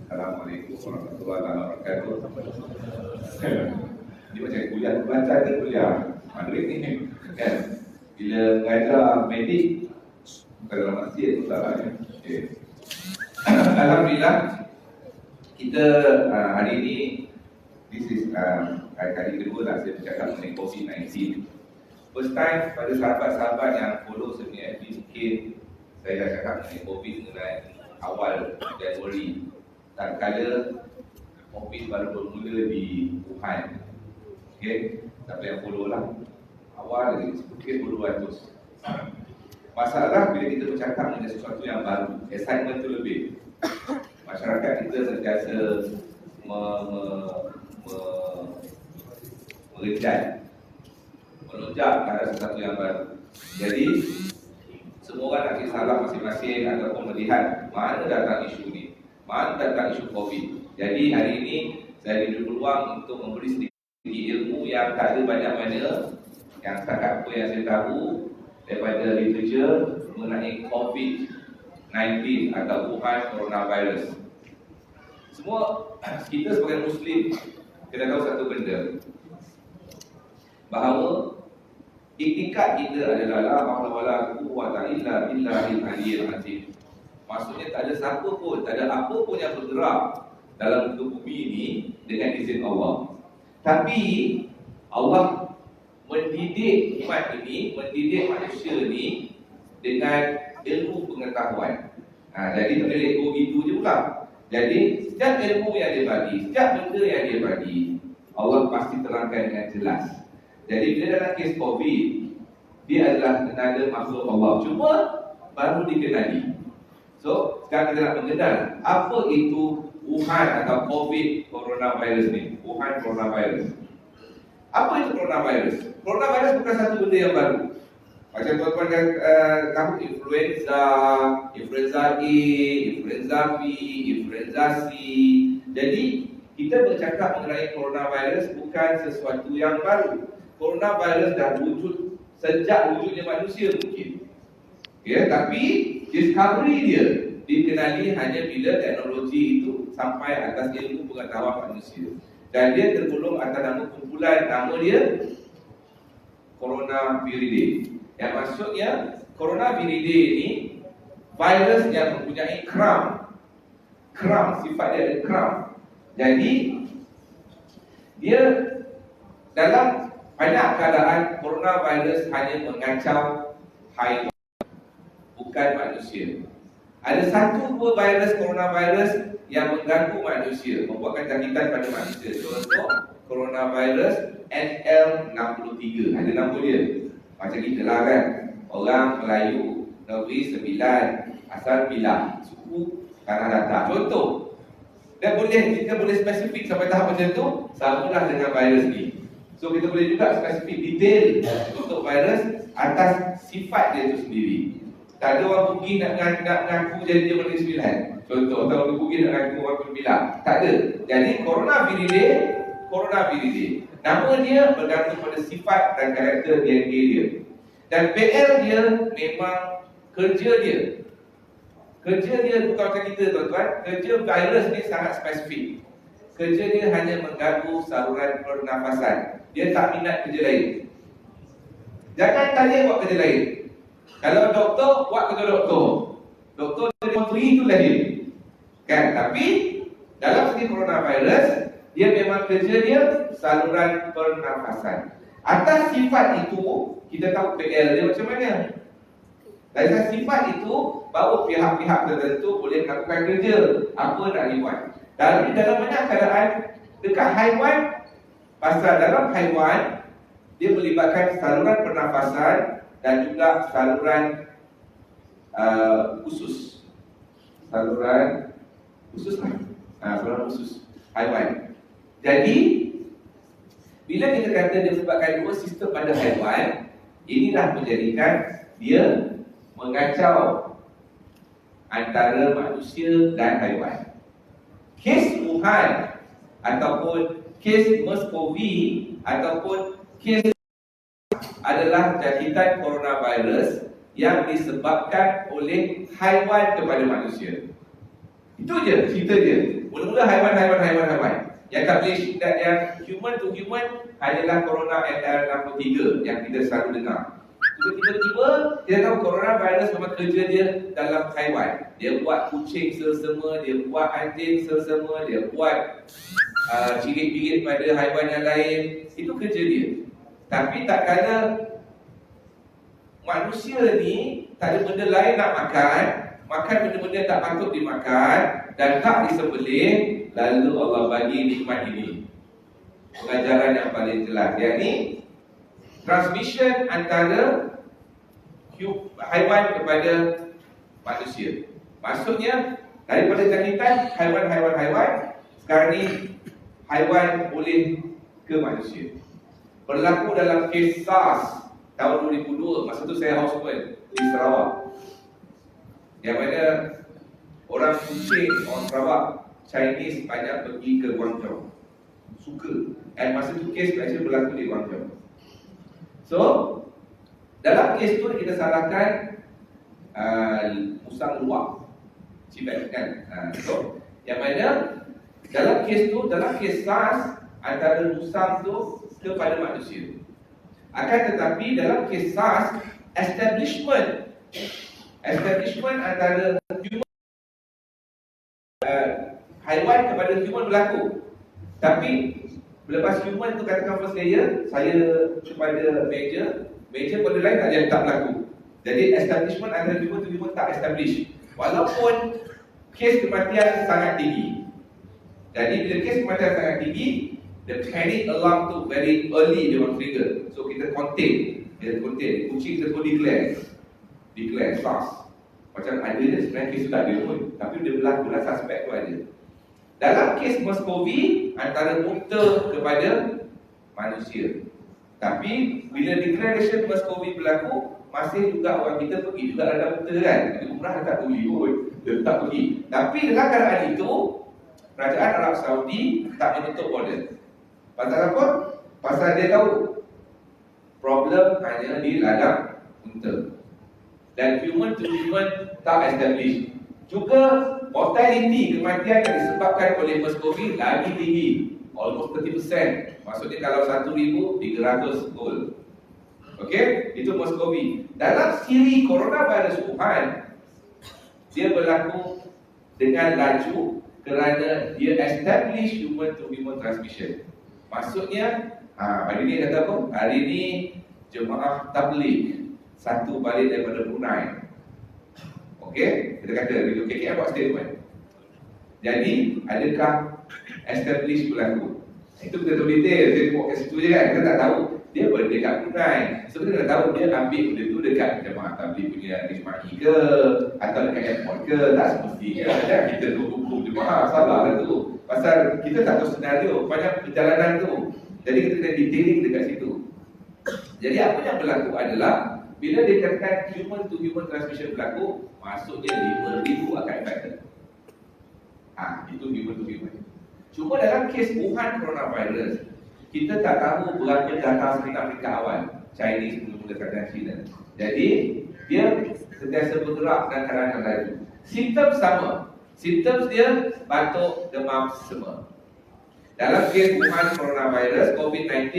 Assalamualaikum warahmatullahi wabarakatuh. Ini macam kuliah baca ke kuliah Madrid ni kan? Bila mengajar medik bukan dalam masjid masalahnya. Okay. Alhamdulillah kita hari ini this is kali kedua lah saya bercakap mengenai COVID-19. First time pada sahabat-sahabat yang follow sebenarnya FB mungkin saya dah cakap mengenai COVID mulai awal Januari. Tak kala COVID baru bermula di Wuhan. Okay, siapa yang follow lah awal lagi, mungkin 200. Masalah bila kita bercakap mengenai sesuatu yang baru, excitement tu lebih. Masyarakat kita sentiasa mengejar, melonjak ke arah sesuatu yang baru. Jadi semua orang nak kisahlah masing-masing ataupun melihat mana datang isu ni, mana datang isu COVID. Jadi hari ini saya diberi peluang untuk memberi sedikit ilmu yang tak ada banyak mana, yang setakat apa yang saya tahu daripada literature mengenai COVID-19 atau Wuhan coronavirus. Semua kita sebagai Muslim kena tahu satu benda, bahawa iktikad kita adalah la haula wala quwwata illa billahil aliyyil azim. Maksudnya tak ada siapa pun, tak ada apa pun yang bergerak dalam muka bumi ini dengan izin Allah. Tapi Allah mendidik umat ini, mendidik manusia ini dengan ilmu pengetahuan. Jadi tak boleh ikut itu je pula. Jadi setiap ilmu yang dia bagi, setiap benda yang dia bagi, Allah pasti terangkan dengan jelas. Jadi bila dalam kes COVID, dia adalah tenaga makhluk Allah, cuma baru dikenali. So sekarang kita nak mengenal apa itu Wuhan atau COVID coronavirus ni. Wuhan coronavirus. Apa itu coronavirus? Coronavirus bukan satu benda yang baru. Macam tuan-tuan kan kamu influenza, influenza A, influenza B, influenza C. Jadi kita bercakap mengenai coronavirus bukan sesuatu yang baru. Coronavirus dah wujud sejak wujudnya manusia mungkin. Ya, tapi discovery dia dikenali hanya bila teknologi itu sampai atas ilmu pengetahuan manusia. Dan dia tergolong atas nama kumpulan, nama dia Coronaviridae. Yang maksudnya Coronaviridae ini virus yang mempunyai crown. Crown, sifat dia ada crown. Jadi dia dalam banyak keadaan coronavirus hanya mengacau haiwan, bukan manusia. Ada satu virus coronavirus yang mengganggu manusia, membuatkan jangkitan pada manusia. Contoh coronavirus NL63. Ada nama dia. Macam kita lah kan, orang Melayu, Negeri Sembilan, asal Pilah, suku Tanah Datar. Contoh. Dan kita boleh spesifik sampai tahap macam tu, samalah dengan virus ni. So kita boleh juga spesifik detail untuk virus atas sifat dia itu sendiri. Tak ada orang Bugis nak ngaku jadi dia Negeri Sembilan. Contoh, atau orang Bugis nak ngaku orang Sembilan. Tak ada. Jadi Coronaviridae. Nama dia bergantung pada sifat dan karakter DNA dia. Dan PL dia memang kerja dia. Kerja dia bukan macam kita tuan-tuan. Kerja virus ni sangat spesifik. Kerja dia hanya mengganggu saluran pernafasan. Dia tak minat kerja lain. Jangan tanya buat kerja lain. Kalau doktor, buat kerja doktor. Doktor dari menteri itu lahir. Kan? Tapi dalam segi coronavirus, dia memang kerja dia saluran pernafasan. Atas sifat itu, kita tahu PL dia macam mana. Dari atas sifat itu, baru pihak-pihak tertentu boleh melakukan kerja. Apa nak riwayat. Dalam mana keadaan dekat haiwan, pasal dalam haiwan, dia melibatkan saluran pernafasan dan juga saluran usus. Saluran usus lah. Saluran usus haiwan. Jadi, bila kita kata dia menyebabkan dua sistem pada haiwan, inilah menjadikan dia mengacau antara manusia dan haiwan. Kes Wuhan ataupun kes MERS-CoV ataupun kes adalah jangkitan coronavirus yang disebabkan oleh haiwan kepada manusia. Itu je cerita dia. Mula-mula haiwan. Yang tak boleh dan yang human to human adalah corona NR63 yang kita selalu dengar. Tiba-tiba kita tahu coronavirus memang kerja dia dalam haiwan. Dia buat kucing selsema, dia buat anjing selsema, dia buat cirit-cirit pada haiwan yang lain. Itu kerja dia. Tapi tak kala manusia ni tak ada benda lain nak makan benda-benda tak patut dimakan dan tak disembelih, lalu Allah bagi nikmat ini. Pengajaran yang paling jelas, yakni transmission antara haiwan kepada manusia. Maksudnya daripada jangkitan haiwan, sekarang ni haiwan boleh ke manusia. Berlaku dalam kes SARS tahun 2002, masa tu saya houseman di Sarawak. Yang mana orang kucing, orang Sarawak, Chinese banyak pergi ke Guangzhou. Suka. Dan masa tu kes actually berlaku di Guangzhou. So, dalam kes tu kita salahkan musang luwak. Cibet kan? So, yang mana dalam kes SARS, antara musang tu kepada manusia. Akan tetapi dalam kes SARS, establishment antara human, haiwan kepada human berlaku. Tapi lepas human tu katakan first layer, saya kepada major benda lain tak berlaku. Jadi establishment antara human to human tak establish. Walaupun kes kematian sangat tinggi. Jadi bila kes kematian sangat tinggi, the panic alarm tu very early dia orang trigger. So kita contain. Kucing kita pun declare SARS. Macam ada je sebenarnya kes tu tak ada pun, tapi dia berlaku lah, suspek tu ada. Dalam kes MERS-CoV, antara unta kepada manusia. Tapi bila declaration MERS-CoV berlaku, masih juga orang kita pergi juga ada unta kan. Jadi umrah tak pergi pun, dia tak pergi. Tapi dalam keadaan itu, Kerajaan Arab Saudi tak menutup border. Pasal apa? Pasal dia tahu problem hanya di ladang unta. Dan human to human tak establish. Juga mortality, kematian yang disebabkan oleh MERS-CoV lagi tinggi, almost 30%. Maksudnya kalau 1,300 goal. Okey, itu MERS-CoV. Dalam siri coronavirus Wuhan, dia berlaku dengan laju kerana dia establish human to human transmission. Maksudnya, hari ni kata apa? Hari ni jemaah tabligh satu balik daripada Brunei. Okey, kita kata KKM buat statement. Jadi, adakah establish berlaku? Itu kita tahu detail, saya buat kat situ je kan, kita tak tahu dia dekat Brunei. So kita tak tahu dia ambil benda tu dekat jemaah tabligh punya Ismail ke atau dekat airport ke, tak semestinya kan kita tu hukum jemaah, salah lah tu. Pasal kita tak tahu senario, banyak perjalanan tu. Jadi kita kena detailing dekat situ. Jadi apa yang berlaku adalah bila dikatakan human to human transmission berlaku, maksudnya 5,000 akan infected. Itu human to human. Cuma dalam kes Wuhan coronavirus, kita tak tahu berapa data sekitar mereka awal. Chinese mula-mula kata China. Jadi dia sentiasa bergerak dan kadang-kadang laju. Simptom sama. Simptom dia batuk, demam, sema. Dalam kes Wuhan coronavirus COVID-19,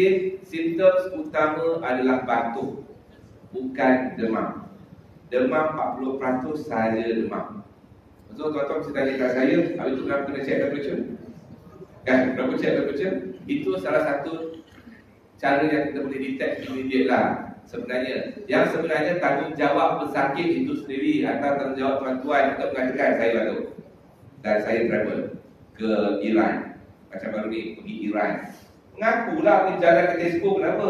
simptom utama adalah batuk, bukan demam. Demam 40% sahaja demam. So tuan-tuan mesti tanya kat saya, habis tu kenapa kena check temperature? Kan, berapa jam? Itu salah satu cara yang kita boleh detect immediate lah sebenarnya. Yang sebenarnya tanggungjawab pesakit itu sendiri atau tanggungjawab tuan-tuan untuk mengatakan saya batuk dan saya travel ke Iran. Macam baru ni pergi Iran. Mengakulah pergi jalan ke Tesco kenapa?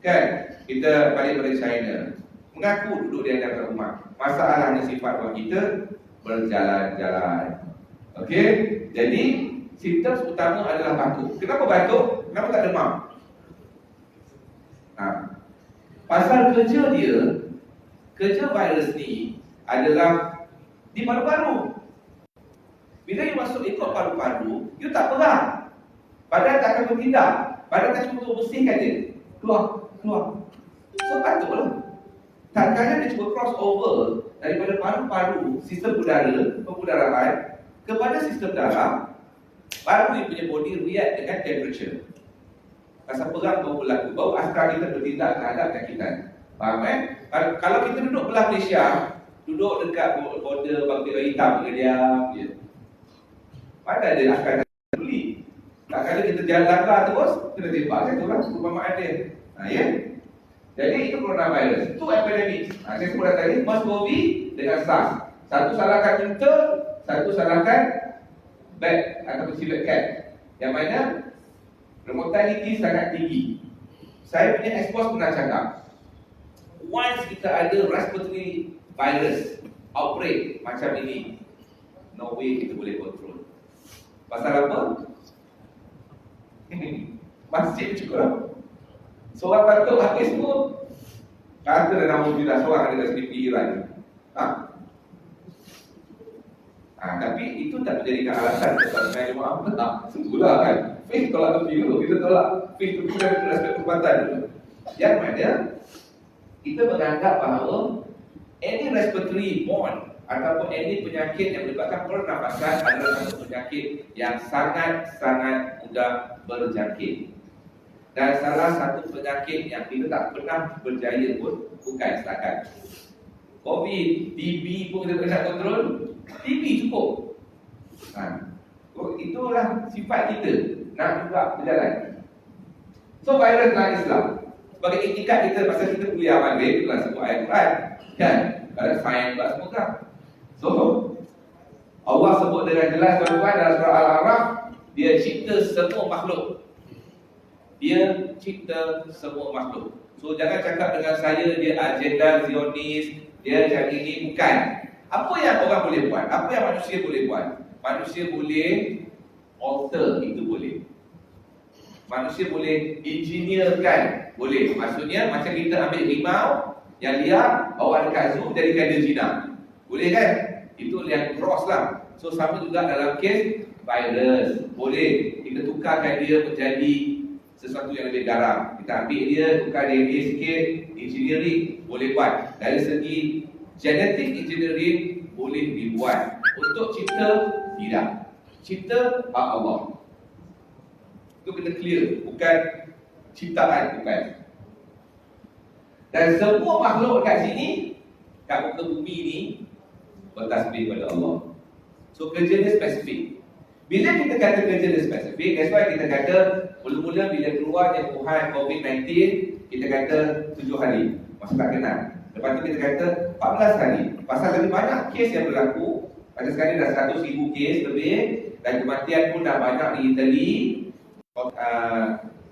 Kan? Kita balik pada China. Mengaku duduk di dalam rumah. Masalahnya sifat orang kita berjalan-jalan. Okey? Jadi simptom utama adalah batuk. Kenapa batuk? Kenapa tak demam? Pasal kerja virus ni adalah di paru-paru. Bila you masuk ikut paru-paru, you tak pegang. Badan tak akan bertindak. Badan tak cuba bersihkan dia. Keluar. So batuklah. Tak kala dia cuba cross over daripada paru-paru, sistem udara, pengudaraan kepada sistem darah, baru dia punya body react dengan temperature. Rasa pegang baru berlaku, baru askar kita bertindak terhadap penyakitan. Faham Kalau kita duduk belah Malaysia, duduk dekat border bangkit hitam, kita diam je. Mana ada askar yang peduli? Tak kala kita jalan langgar terus, kena tembak kan tu lah, perumpamaan dia. Ya? Jadi itu coronavirus, itu epidemik. Saya sebut tadi, MERS-CoV dengan SARS. Satu salahkan kita, satu salahkan bat atau civet cat. Yang mana mortality sangat tinggi. Saya punya expose pernah cakap, once kita ada respiratory virus outbreak macam ini, no way kita boleh control. Pasal apa? Masjid cukup. Seorang batuk habis semua. Kata dah nama tidak seorang ada kat sini pergi Iran. Tapi itu tak menjadikan alasan untuk tak jemaah tak. Sungguhlah kan. Faith tolak tepi dulu. Kita tolak faith tepi dan respect perubatan dulu. Yang mana kita menganggap bahawa any respiratory borne ataupun any penyakit yang melibatkan pernafasan adalah satu penyakit yang sangat-sangat mudah berjangkit. Dan salah satu penyakit yang kita tak pernah berjaya pun bukan setakat COVID, TB pun kita tak kontrol. TB cukup. Itulah sifat kita nak juga berjalan. So virus dalam Islam sebagai etikat kita, pasal kita kuliah ambil itulah sebut ayat Quran kan, ada sains buat semua kan. So Allah sebut dengan jelas tuan-tuan dalam surah Al-A'raf, dia cipta semua makhluk. Dia cipta semua makhluk. So jangan cakap dengan saya dia agenda Zionis, dia macam ini, bukan. Apa yang orang boleh buat? Apa yang manusia boleh buat? Manusia boleh alter, itu boleh. Manusia boleh engineerkan, boleh. Maksudnya macam kita ambil rimau yang liar, bawa dekat zoo, jadikan dia jinak. Boleh kan? Itu yang cross lah. So sama juga dalam kes virus. Boleh kita tukarkan dia menjadi sesuatu yang lebih garam. Kita ambil dia, tukar DNA sikit, engineering boleh buat. Dari segi genetic engineering boleh dibuat. Untuk cipta, tidak. Cipta hak Allah. Itu kena clear, bukan ciptaan, bukan. Dan semua makhluk kat sini, kat muka bumi ni, bertasbih kepada Allah. So kerja dia spesifik. Bila kita kata kerja dia spesifik, that's why kita kata mula-mula bila keluarnya Wuhan COVID-19, kita kata 7 hari, masih tak kenal. Lepas tu kita kata 14 hari. Pasal lebih banyak kes yang berlaku. Macam sekarang dah 100,000 kes lebih. Dan kematian pun dah banyak di Italy.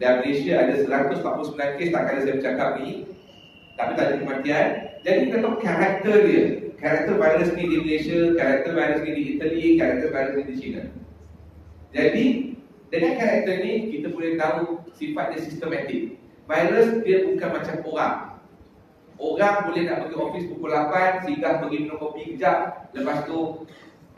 Dan Malaysia ada 149 kes, tak kala saya bercakap ni. Tapi tak ada kematian. Jadi kita tahu karakter dia. Karakter virus ni di Malaysia, karakter virus ni di Italy, karakter virus ni di China. Jadi dengan karakter ni kita boleh tahu sifat dia sistematik. Virus dia bukan macam orang. Orang boleh nak pergi office pukul 8, singgah pergi minum kopi kejap, lepas tu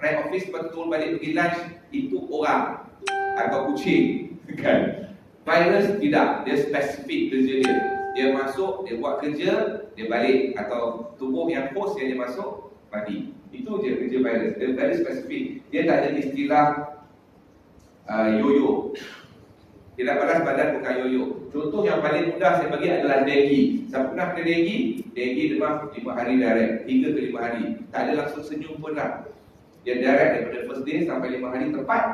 right office betul balik pergi lunch, itu orang atau kucing kan. Virus tidak, dia spesifik kerja dia. Dia masuk, dia buat kerja, dia balik, atau tubuh yang host yang dia masuk mati. Itu je kerja virus. Dia very spesifik. Dia tak ada istilah yo-yo. Tidak balas badan bukan yo-yo. Contoh yang paling mudah saya bagi adalah dengue. Siapa pernah kena dengue? Dengue demam 5 hari direct, 3 ke 5 hari. Tak ada langsung senyum pun lah. Dia direct daripada first day sampai 5 hari tepat.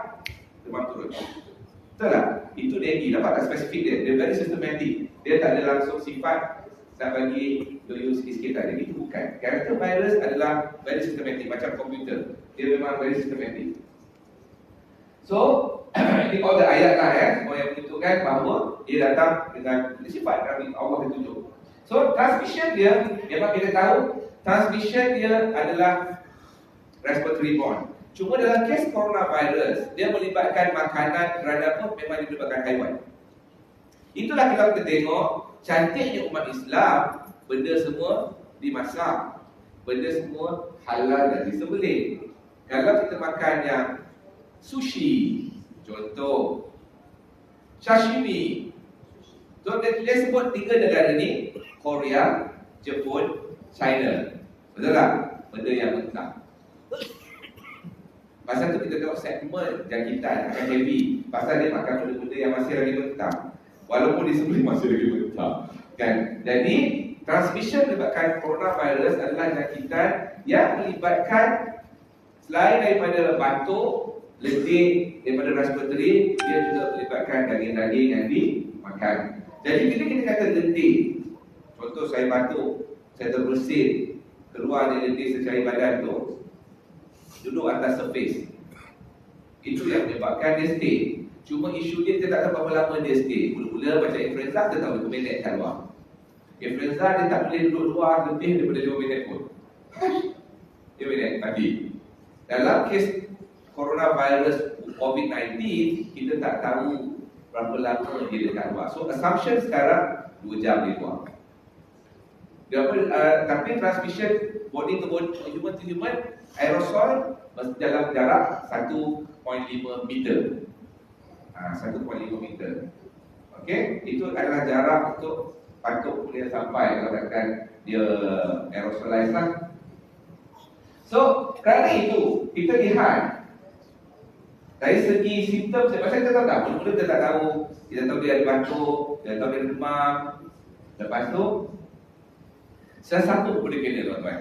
demam turun. Betul tak? Itu dengue, nampak tak spesifik dia? Dia very systematic. Dia tak ada langsung sifat saya bagi loyo sikit-sikit tak ada. Itu bukan. Karakter virus adalah very systematic, macam komputer. Dia memang very systematic. So, ini all the ayat lah semua yang menunjukkan bahawa dia datang dengan sifat Nabi Allah yang tunjuk. So, transmission dia, memang kita tahu, transmission dia adalah respiratory borne. Cuma dalam kes coronavirus, dia melibatkan makanan kerana apa? Memang dia melibatkan haiwan. Itulah kalau kita tengok, cantiknya umat Islam, benda semua dimasak, benda semua halal dan disembelih. Kalau kita makan yang sushi, contoh sashimi. So dia sebut 3 negara ni, Korea, Jepun, China. Betul tak? Benda yang mentah. Pasal tu kita tengok segmen jangkitan akan heavy. Pasal dia makan benda-benda yang masih lagi mentah. Walaupun disembelih masih lagi mentah, kan? Jadi transmission melibatkan coronavirus adalah jangkitan yang melibatkan selain daripada batuk, letih, daripada respiratory, dia juga melibatkan daging-daging yang dimakan. Jadi bila kita kata letih, contoh saya batuk, saya terbersin, keluar dari letih secari badan tu, duduk atas surface, itu yang menyebabkan dia stay. Cuma isu dia, kita tak tahu berapa lama dia stay. Mula-mula macam influenza, kita tahu 2 minit kat luar. Influenza dia tak boleh duduk luar lebih daripada 2 minit pun. 2 minit mati. Dalam kes coronavirus COVID-19, kita tak tahu berapa lama dia dekat luar. So assumption sekarang 2 jam dia keluar. Tapi transmission body to body, human to human, aerosol dalam jarak 1.5 meter. 1.5 meter. Okey, itu adalah jarak untuk patut boleh sampai kalau katakan dia aerosolize lah. So, kerana itu kita lihat dari segi simptom, pasal kita tak tahu, mula kita tak tahu, kita tahu dia ada batuk, kita tahu dia ada demam. Lepas tu salah satu boleh kena tuan-tuan.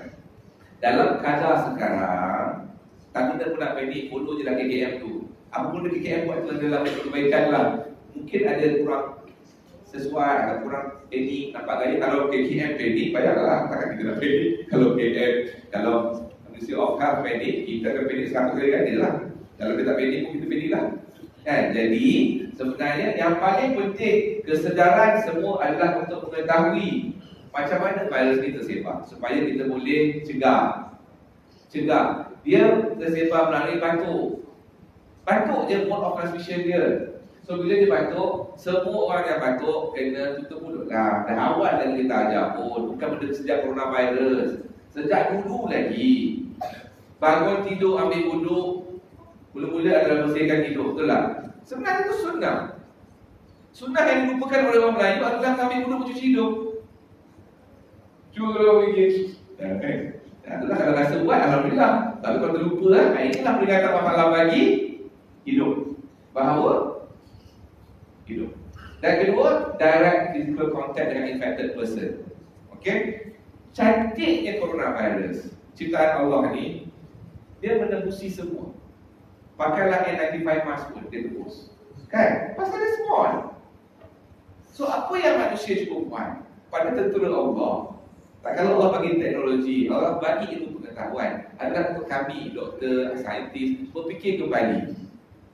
Dalam kadar sekarang, tak kita pun nak panik, follow je lah KKM tu. Apa pun KKM buat dalam kebaikan lah. Mungkin ada kurang sesuai, ada kurang panik, nampak gaya. Kalau KKM panik, bayarlah. Takkan kita nak panik. Kalau KKM, kalau manusia off-card panik, kita akan panik 100 kali ganda lah. Kalau kita tak panik pun kita panik lah. Kan? Jadi, sebenarnya yang paling penting, kesedaran semua adalah untuk mengetahui macam mana virus ni tersebar, supaya kita boleh cegah. Dia tersebar melalui batuk. Batuk je mode of transmission dia. So bila dia batuk, semua orang yang batuk kena tutup mulut lah. Dan awal lagi kita ajar pun, bukan benda sejak coronavirus, sejak dulu lagi. Bangun tidur, ambil wuduk, mula-mula adalah bersihkan hidup, betul tak? Sebenarnya itu sunnah. Sunnah yang dilupakan oleh orang Melayu adalah ambil wuduk mencuci hidung. Cuba kalau fikir, itulah kalau rasa buat, alhamdulillah. Tapi kalau terlupa, inilah peringatan masalah bagi hidup. Bahawa hidup. Dan kedua, direct physical contact dengan infected person. Okey? Cantiknya coronavirus, ciptaan Allah ni, dia menembusi semua. Pakailah N95 mask pun, dia tembus. Kan? Pasal dia small. So apa yang manusia cuba buat pada tentera Allah? Tak, kalau Allah bagi teknologi, Allah bagi ilmu pengetahuan, adalah untuk kami, doktor, saintis, berfikir kembali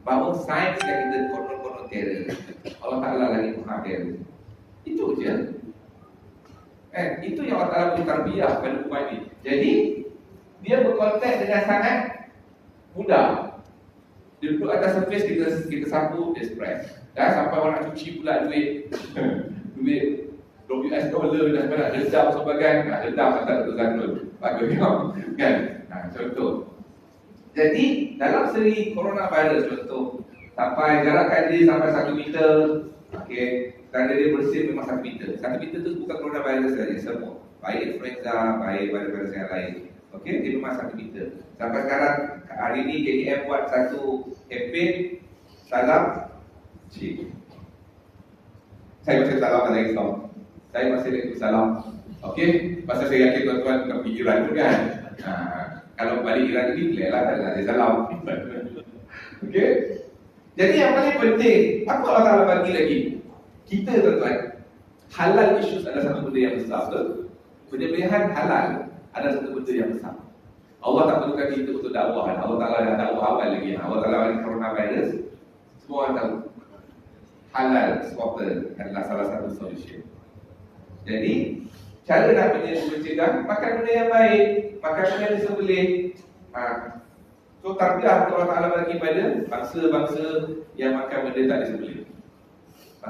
bahawa sains yang kita konon-konon terror, Allah Ta'ala lagi maha terror. Itu je. Itu yang Allah Ta'ala beri tarbiyah pada umat ini. Jadi, dia berkontak dengan sangat mudah. Dia duduk atas surface, kita sapu, dia spread. Dan sampai orang nak cuci pula duit duit US dollar dan sebagainya, dendam sebagainya, dendam antara Dr. Zanrul bagi kau, kan? Contoh. Jadi dalam seri coronavirus contoh, sampai jarakkan dia sampai 1 meter, okey, tanda dia bersih memang 1 meter. 1 meter tu bukan coronavirus saja, semua, baik influenza, baik virus yang lain. Okey, dia memang 1 meter. Sampai sekarang hari ini KKM buat satu kempen salam cik. Saya macam salam pada Islam. Saya masih lagi salam. Okey, pasal saya yakin tuan-tuan nak pergi Iran tu kan. Kalau balik Iran ni clear lah, tak ada salam. Okey. Jadi yang paling penting, apa Allah Ta'ala bagi lagi? Kita tuan-tuan, halal issues adalah satu benda yang besar, betul? Penyembelihan halal adalah satu benda yang besar. Allah tak perlukan kita untuk dakwah. Allah Ta'ala dah dakwah awal lagi. Allah Ta'ala bagi coronavirus, semua orang tahu halal slaughter adalah salah satu solution. Jadi cara nak mencegah, makan benda yang baik, makan benda yang disembelih. So tarbiyah Allah Ta'ala bagi pada bangsa-bangsa yang makan benda tak disembelih.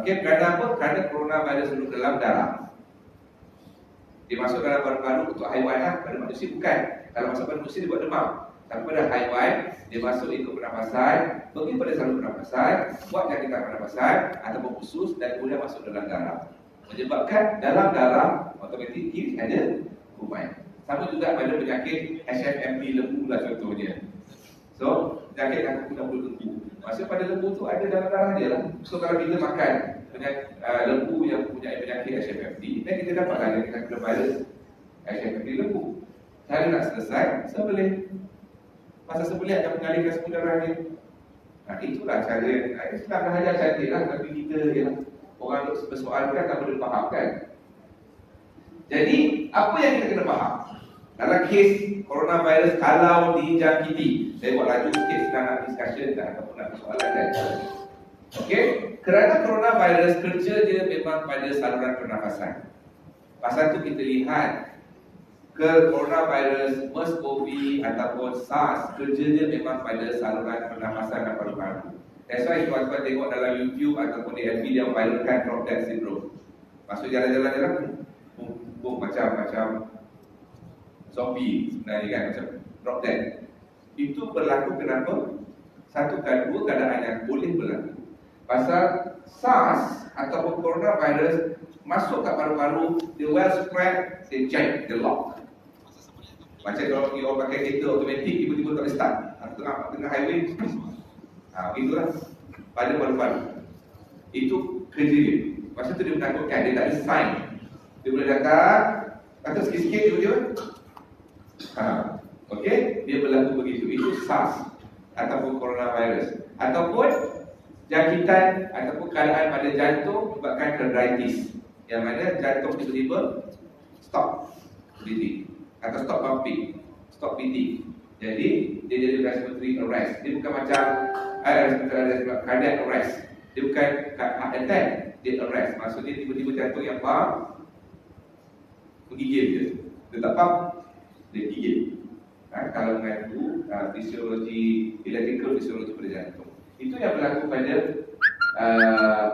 Okay, kerana apa? Kerana coronavirus duduk dalam darah. Dia masuk dalam paru-paru untuk haiwan lah, pada manusia bukan. Kalau masuk pada manusia dia buat demam. Tapi pada haiwan, dia masuk ikut pernafasan, pergi pada saluran pernafasan, buat jangkitan pernafasan ataupun usus dan kemudian masuk dalam darah. Menyebabkan dalam darah automatik kiri ada kuman. Sama juga pada penyakit HFMD lembu lah contohnya. So, penyakit yang guna bulu lembu. Maksud pada lembu tu ada dalam darah dia lah. So, kalau kita makan lembu yang mempunyai penyakit HFMD, dan kita dapatlah yang kita kena virus HFMD lembu. Cara nak selesai, sembelih. Masa sembelih akan mengalihkan semua darah dia. Itulah cara. Islam dah ajar cantik lah, tapi kita je lah. Orang duk bersoalkan tak boleh fahamkan. Jadi, apa yang kita kena faham? Dalam kes coronavirus, kalau dijangkiti, saya buat laju sikit sedang nak discussion dan ataupun nak persoalan. Okey, kerana coronavirus kerja dia memang pada saluran pernafasan. Pasal tu kita lihat ke coronavirus, MERS-CoV ataupun SARS, kerja dia memang pada saluran pernafasan dan paru-paru. That's why tuan-tuan tengok dalam YouTube ataupun di FB dia viralkan drop dead syndrome. Masuk jalan-jalan macam zombie sebenarnya kan, macam drop dead. Itu berlaku kenapa? Satu dua keadaan yang boleh berlaku. Pasal SARS ataupun coronavirus masuk kat paru-paru, dia well spread, dia jam, dia lock. Macam kalau orang pakai kereta automatik, tiba-tiba tak boleh start tengah highway. Begitulah pada paru-paru. Itu kerja dia. Masa tu dia menakutkan, dia tak ada sign. Dia boleh datang, kata sikit-sikit tiba-tiba. Okey, dia berlaku begitu. Itu SARS ataupun coronavirus. Ataupun jangkitan ataupun keadaan pada jantung menyebabkan carditis, yang mana jantung tiba-tiba stop breathing atau stop pumping, stop beating. Jadi dia jadi respiratory arrest. Dia bukan macam cardiac arrest. Dia bukan heart attack, dia arrest. Maksudnya tiba-tiba jantung yang pump menggigil dia. Dia tak pump, dia gigil. Kalau mengaku fisiologi, electrical fisiologi pada jantung. Itu yang berlaku pada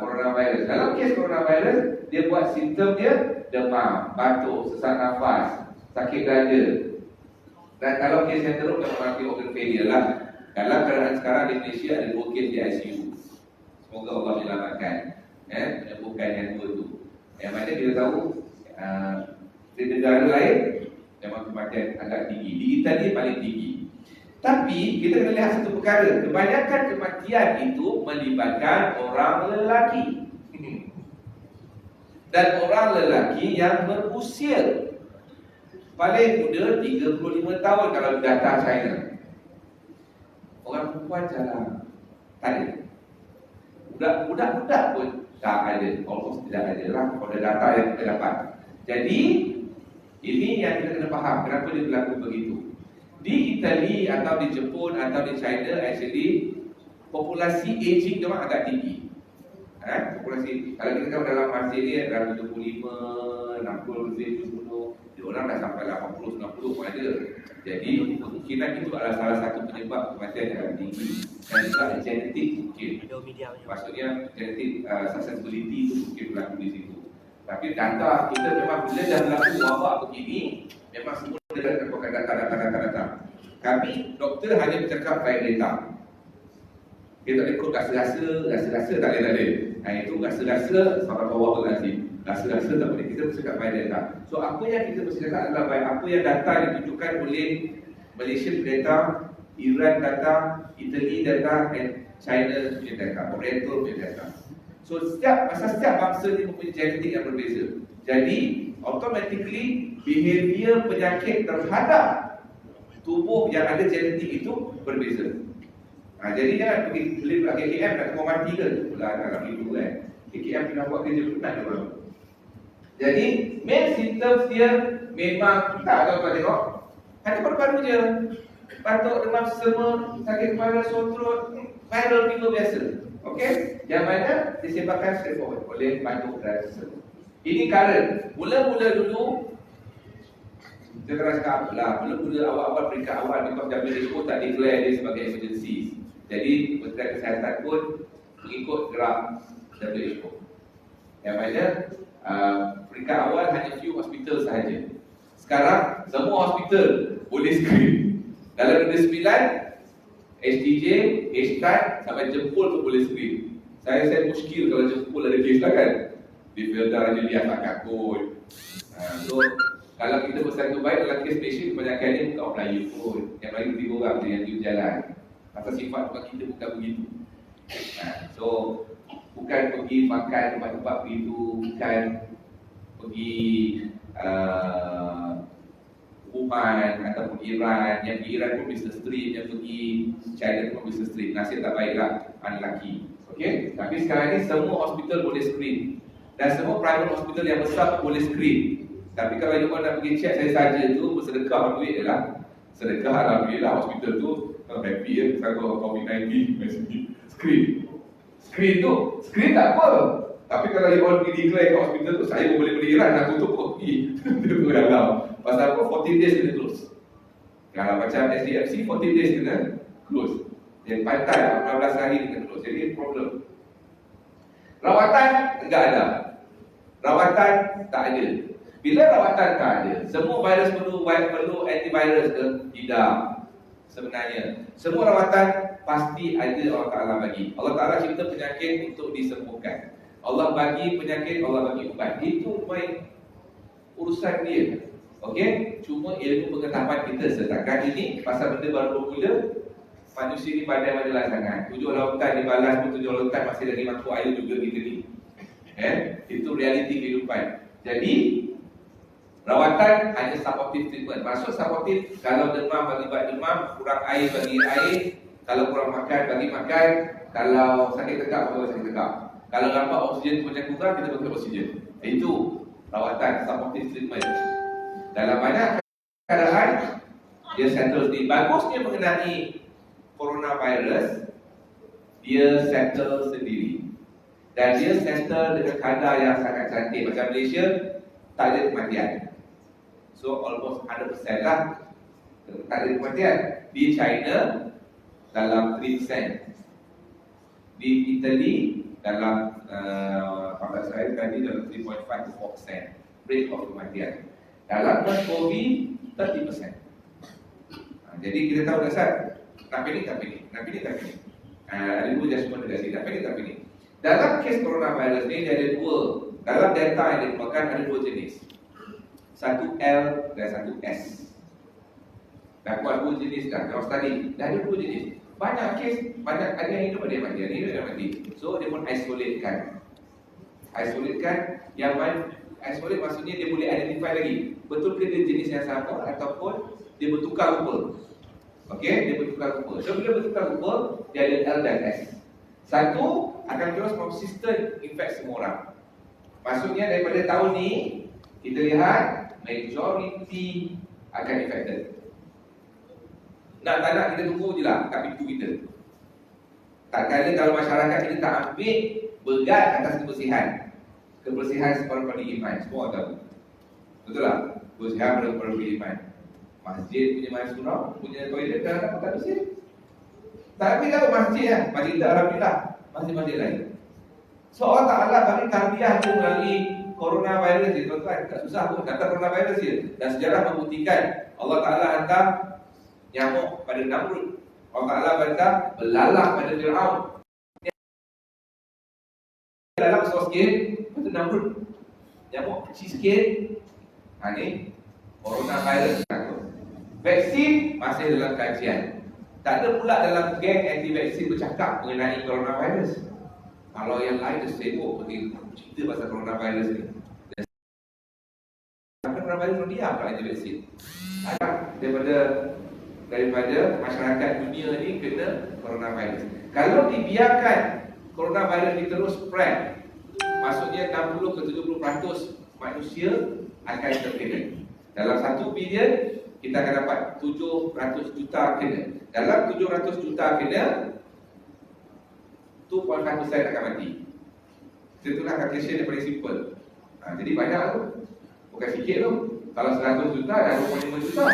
coronavirus. Dalam kes coronavirus, dia buat simptom dia demam, batuk, sesak nafas, sakit dada. Dan kalau kes yang teruk, dia mengalami organ failure lah. Dalam keadaan sekarang di Malaysia ada 2 kes di ICU. Semoga Allah menyelamatkan, menyembuhkan yang 2 tu. Yang mana kita tahu di negara lain memang kematian agak tinggi. Di Italia paling tinggi. Tapi kita kena lihat satu perkara, kebanyakan kematian itu melibatkan orang lelaki. Dan orang lelaki yang berusia. Paling muda 35 tahun kalau data China. Orang perempuan jarang. Tak ada. Budak-budak pun tak ada. Almost tidak ada lah pada data yang kita dapat. Jadi ini yang kita kena faham kenapa dia berlaku begitu. Di Itali atau di Jepun atau di China, actually populasi aging dia agak tinggi. Populasi, kalau kita tahu dalam masa ni dalam 75, 60, 70, dia orang dah sampai 80, 90 pun ada. Jadi kemungkinan itu adalah salah satu penyebab kematian yang agak tinggi. Dan juga genetik mungkin. Maksudnya genetik susceptibility itu mungkin berlaku di situ. Tapi data kita memang bila dah berlaku wabak begini, memang semua dia akan data. Kami doktor hanya bercakap baik data. Kita tak ikut rasa-rasa tak ada. Itu rasa-rasa sampai bawah lazim. Rasa-rasa tak boleh. Kita bercakap baik data. So apa yang kita mesti cakap adalah baik apa yang data ditunjukkan oleh Malaysia data, Iran data, Italy data, dan China punya data, Oriental punya data. So setiap bangsa ni mempunyai genetik yang berbeza. Jadi automatically behavior penyakit terhadap tubuh yang ada genetik itu berbeza. Jadi jangan pergi beli pula KKM nak tengok mati ke. Pula nak begitu kan. KKM kena buat kerja penat dia orang. Jadi main symptoms dia memang tak, kalau kau tengok ada baru-baru je batuk, demam, sesama, sakit kepala, sore throat, viral fever biasa. Okey, yang mana disebabkan straightforward oleh batuk dan sesama. Ini current. Mula-mula dulu kita kena cakap apalah, mula-mula awal-awal peringkat awal because WHO tak declare dia sebagai emergency. Jadi Kementerian Kesihatan pun mengikut gerak WHO. Yang mana peringkat awal hanya few hospital sahaja. Sekarang semua hospital boleh screen. Dalam negeri 9, SDJ, H-Card sampai Jempol pun boleh screen. Saya muskil kalau Jempol ada kes lah kan. Di filter aja dia tak kot. So kalau kita bersatu baik dalam kes patient kebanyakan ni bukan orang Melayu pun. Yang Melayu 3 orang dia yang jalan. Pasal sifat bukan kita bukan begitu. So bukan pergi makan tempat-tempat begitu, bukan pergi Wuhan ataupun Iran. Yang pergi Iran pun business trip, yang pergi China pun business trip. Nasib tak baiklah, unlucky. Okay? Tapi sekarang ni semua hospital boleh screen. Dan semua private hospital yang besar pun boleh screen. Tapi kalau you nak pergi check saya saja tu bersedekah duit je lah. Sedekah alhamdulillah hospital tu happy ya. Kalau COVID-19 screen. Screen tu, screen tak apa. Tapi kalau you all pergi declare kat hospital tu, saya pun boleh beli Iran, nak tutup kopi. Itu galau. Pasal apa? 14 days kena close. Kalau macam SDFC, 14 days kena close. Dan pantai 15 hari kena close. Jadi problem. Rawatan enggak ada. Rawatan tak ada. Bila rawatan tak ada, semua virus perlu antivirus ke? Tidak. Sebenarnya semua rawatan pasti ada Allah Ta'ala bagi. Allah Ta'ala cipta penyakit untuk disembuhkan. Allah bagi penyakit, Allah bagi ubat. Itu main urusan dia. Okey, cuma ilmu pengetahuan kita setakat ini pasal benda baru bermula. Manusia ni pandai-pandailah sangat. 7 lautan dibalas pun 7 lautan masih lagi masuk air juga kita ni. Itu realiti kehidupan. Jadi rawatan hanya supportive treatment. Maksud supportive, kalau demam bagi ubat demam, kurang air bagi air, kalau kurang makan bagi makan, kalau sakit tegak bagi sakit tegak. Kalau nampak oksigen tu macam kurang, kita bagi oksigen. Itu rawatan supportive treatment. Dalam banyak keadaan dia settle sendiri. Bagusnya mengenai coronavirus, dia settle sendiri. Dan dia settle dengan kadar yang sangat cantik. Macam Malaysia, tak ada kematian. So almost 100% lah tak ada kematian. Di China dalam 3%. Di Italy dalam saya tadi dalam 3.5 to 4% rate of kematian. Dalam non-COVID 30%. Jadi kita tahu dasar tak panik. Ada dua judgement negasi, tak panik. Dalam kes coronavirus ni dia ada dua. Dalam data yang dikeluarkan ada dua jenis. Satu L dan satu S. Dah buat dua jenis dah. Kalau study, dah ada dua jenis. Banyak kes, ada yang hidup, ada yang mati. Ada yang mati. So dia pun isolatekan. Yang mana isolate maksudnya dia boleh identify lagi. Betul ke dia jenis yang sama ataupun dia bertukar rupa. Okey, dia bertukar rupa. So bila bertukar rupa, dia ada L dan S. Satu akan terus konsisten infect semua orang. Maksudnya daripada tahun ni kita lihat majority akan infected. Tak nak kita tunggu je lah kat pintu kita. Tak kala kalau masyarakat kita tak ambil berat atas kebersihan. Kebersihan separuh-paruh iman. Semua tahu. Betul tak? Kebersihan separuh-paruh iman. Masjid punya surau, punya toilet kan tak bersih. Tapi kalau masjid lah, masjid tak alhamdulillah. Masjid-masjid lain. So Allah Ta'ala bagi tarbiyah tu melalui coronavirus ni, tuan-tuan. Tak susah pun, datang coronavirus dia. Dan sejarah membuktikan Allah Ta'ala hantar nyamuk pada Namrud. Allah Ta'ala hantar belalang pada Fir'aun. Belalang besar sikit pada Namrud. Nyamuk kecil sikit. Ni coronavirus. Vaksin masih dalam kajian. Tak ada pula dalam geng anti-vaksin bercakap mengenai coronavirus. Kalau yang lain dah sibuk pergi cerita pasal coronavirus ni. Coronavirus pun diam kat anti-vaksin. Daripada daripada masyarakat dunia ni kena coronavirus. Kalau dibiarkan coronavirus ni terus spread, maksudnya 60 ke 70% manusia akan terkena. Dalam 1 bilion kita akan dapat 700 juta kena. Dalam 700 juta kena, 2.5% akan mati. Itulah calculation yang paling simple. Jadi banyak tu. Bukan sikit tu. Kalau 100 juta dah 25 juta.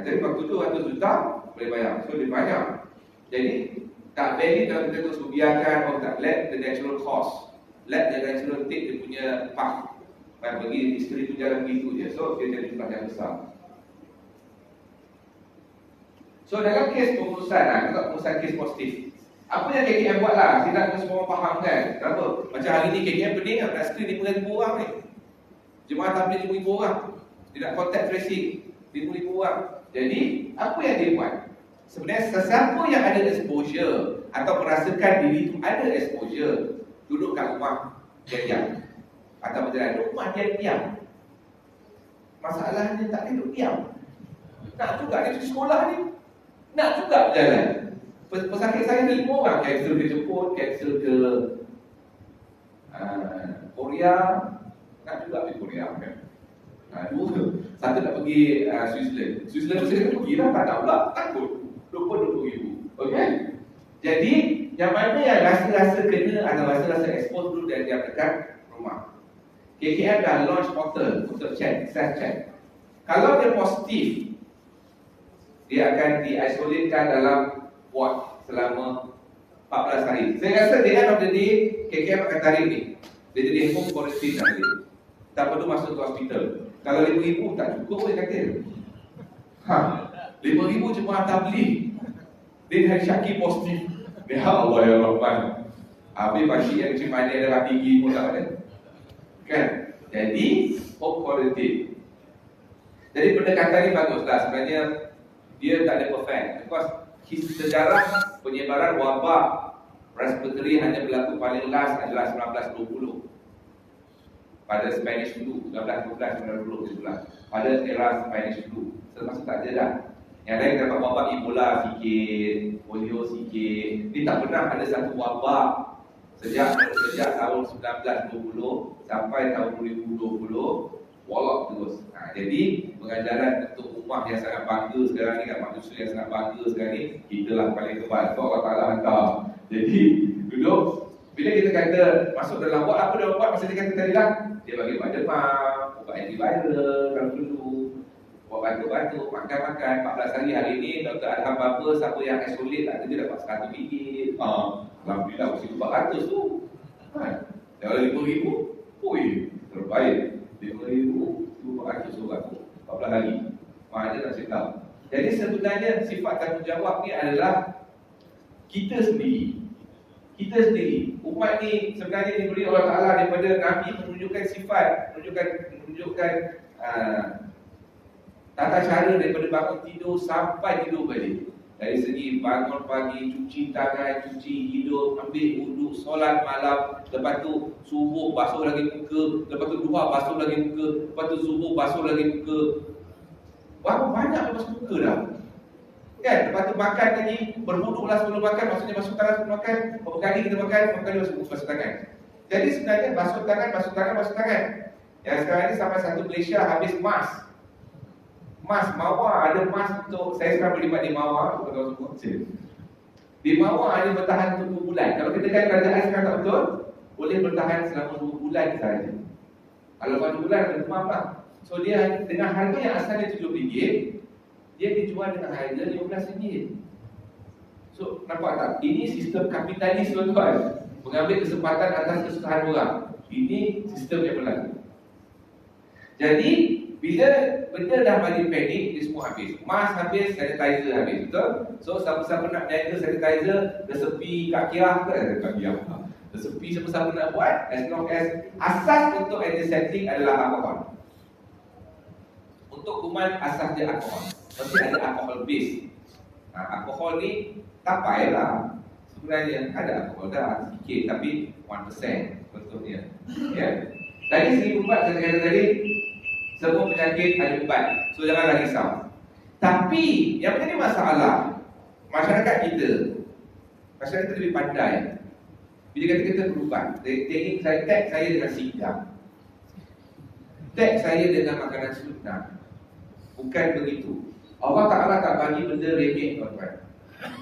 Jadi kalau 700 juta boleh bayar. So dia banyak. Jadi tak valid kalau kita terus biarkan, tak let the natural course. Let the natural take dia punya path. Bagi isteri tu jalan begitu je. So dia jadi jumlah yang besar. So dalam kes pengurusan, kita pengurusan kes positif, apa yang KKM buat lah, saya nak semua orang faham kan. Kenapa? Macam hari ni KKM pening kan, nak screen 5,000 orang ni. Jemaah tabligh 5,000 orang. Dia nak contact tracing 5,000 orang. Jadi, apa yang dia buat? Sebenarnya sesiapa yang ada exposure atau merasakan diri itu ada exposure, duduk kat rumah diam-diam. Atau berjalan rumah diam-diam. Masalahnya tak duduk diam. Nak juga dia pergi sekolah ni. Nak juga berjalan. Pesakit saya ada 5 orang. Cancel ke Jepun, cancel ke Korea. Nak juga pergi Korea kan. Satu nak pergi Switzerland. Switzerland saya kena pergi lah. Tak nak pula. Takut. 20,000. Okay. Jadi yang mana yang rasa-rasa kena atau rasa-rasa expose dulu dan diam dekat rumah. KKM dah launch portal untuk check, self-check. Kalau dia positif, dia akan diisolatkan dalam ward selama 14 hari. Saya rasa di end of the day, KKM akan tarik ni. Dia jadi home quarantine nanti. Tak perlu masuk ke hospital. Kalau 5,000 tak cukup boleh kata. 5,000 jemaah tabligh. Dia dah syaki positif. Ya Allah ya Rahman. Habis pagi yang cimanya adalah tinggi pun tak ada. Kan? Jadi home quarantine. Jadi pendekatan ni baguslah. Sebenarnya dia tak ada perfect. Because sejarah penyebaran wabak respiratory hanya berlaku paling last adalah 1920 pada Spanish flu 1912 itulah pada era Spanish flu. Selepas itu tak ada dah. Yang lain dapat wabak Ebola sikit, polio sikit. Ini tak pernah ada satu wabak sejak tahun 1920 sampai tahun 2020 walak terus. Jadi pengajaran untuk ummah yang sangat bangga sekarang ni, kat manusia yang sangat bangga sekarang ni, kita lah paling kebal. So Allah Ta'ala hantar. Jadi duduk, bila kita kata masuk dalam buat apa dia buat, masa dia kata tadi lah, dia bagi ubat demam, ubat antiviral kalau dulu, buat batuk-batuk, makan-makan 14 hari ni Dr. Adham Baba, siapa yang isolate tak, dia dapat 100 ringgit. Alhamdulillah mesti 400 tu. Kalau 5,000, oi, terbaik. 5,000 400 orang 14 hari. Mana nak cerita. Jadi sebenarnya sifat tanggungjawab ni adalah kita sendiri. Kita sendiri. Umat ni sebenarnya diberi Allah Ta'ala daripada Nabi menunjukkan sifat, menunjukkan tata cara daripada bangun tidur sampai tidur balik. Dari segi bangun pagi, cuci tangan, cuci hidung, ambil wuduk, solat malam, lepas tu subuh basuh lagi muka, lepas tu duha basuh lagi muka, lepas tu zuhur basuh lagi muka. Banyak basuh muka dah. Kan? Lepas tu makan lagi, berwuduklah sebelum makan, maksudnya basuh tangan sebelum makan. Berapa kali kita makan, berapa kali basuh tangan. Jadi sebenarnya basuh tangan. Yang sekarang ni sampai satu Malaysia habis mask. Mas Mawar ada mas untuk, saya sekarang berlibat di Mawar, betul semua. Di Mawar ada bertahan untuk 2 bulan. Kalau kita kan kerajaan sekarang tak betul, boleh bertahan selama 2 bulan sahaja. Kalau 2 bulan ada demam lah. So dia dengan harga yang asalnya RM7, dia dijual dengan harga RM15. So nampak tak? Ini sistem kapitalis tuan-tuan. Mengambil kesempatan atas kesusahan orang. Ini sistem yang berlaku. Jadi bila benda dah bagi panik, dia semua habis. Mask habis, sanitizer habis, betul? So siapa-siapa nak jaga sanitizer, resepi Kak Kiah ke? Kak Kiah. Resepi siapa-siapa nak buat, as long as asas untuk antiseptik adalah alkohol. Untuk kuman asas dia alkohol. Mesti ada alkohol base. Alkohol ni tak payahlah. Sebenarnya ada alkohol dah sikit, tapi 1% contohnya. Ya. Dari segi ubat saya kata tadi, semua penyakit ada ubat. So janganlah risau. Tapi yang menjadi masalah masyarakat kita lebih pandai. Bila kata kita berubat, teknik saya tag saya dengan singgah, tag saya dengan makanan sunnah. Bukan begitu. Allah Ta'ala tak bagi benda remeh, tuan-tuan.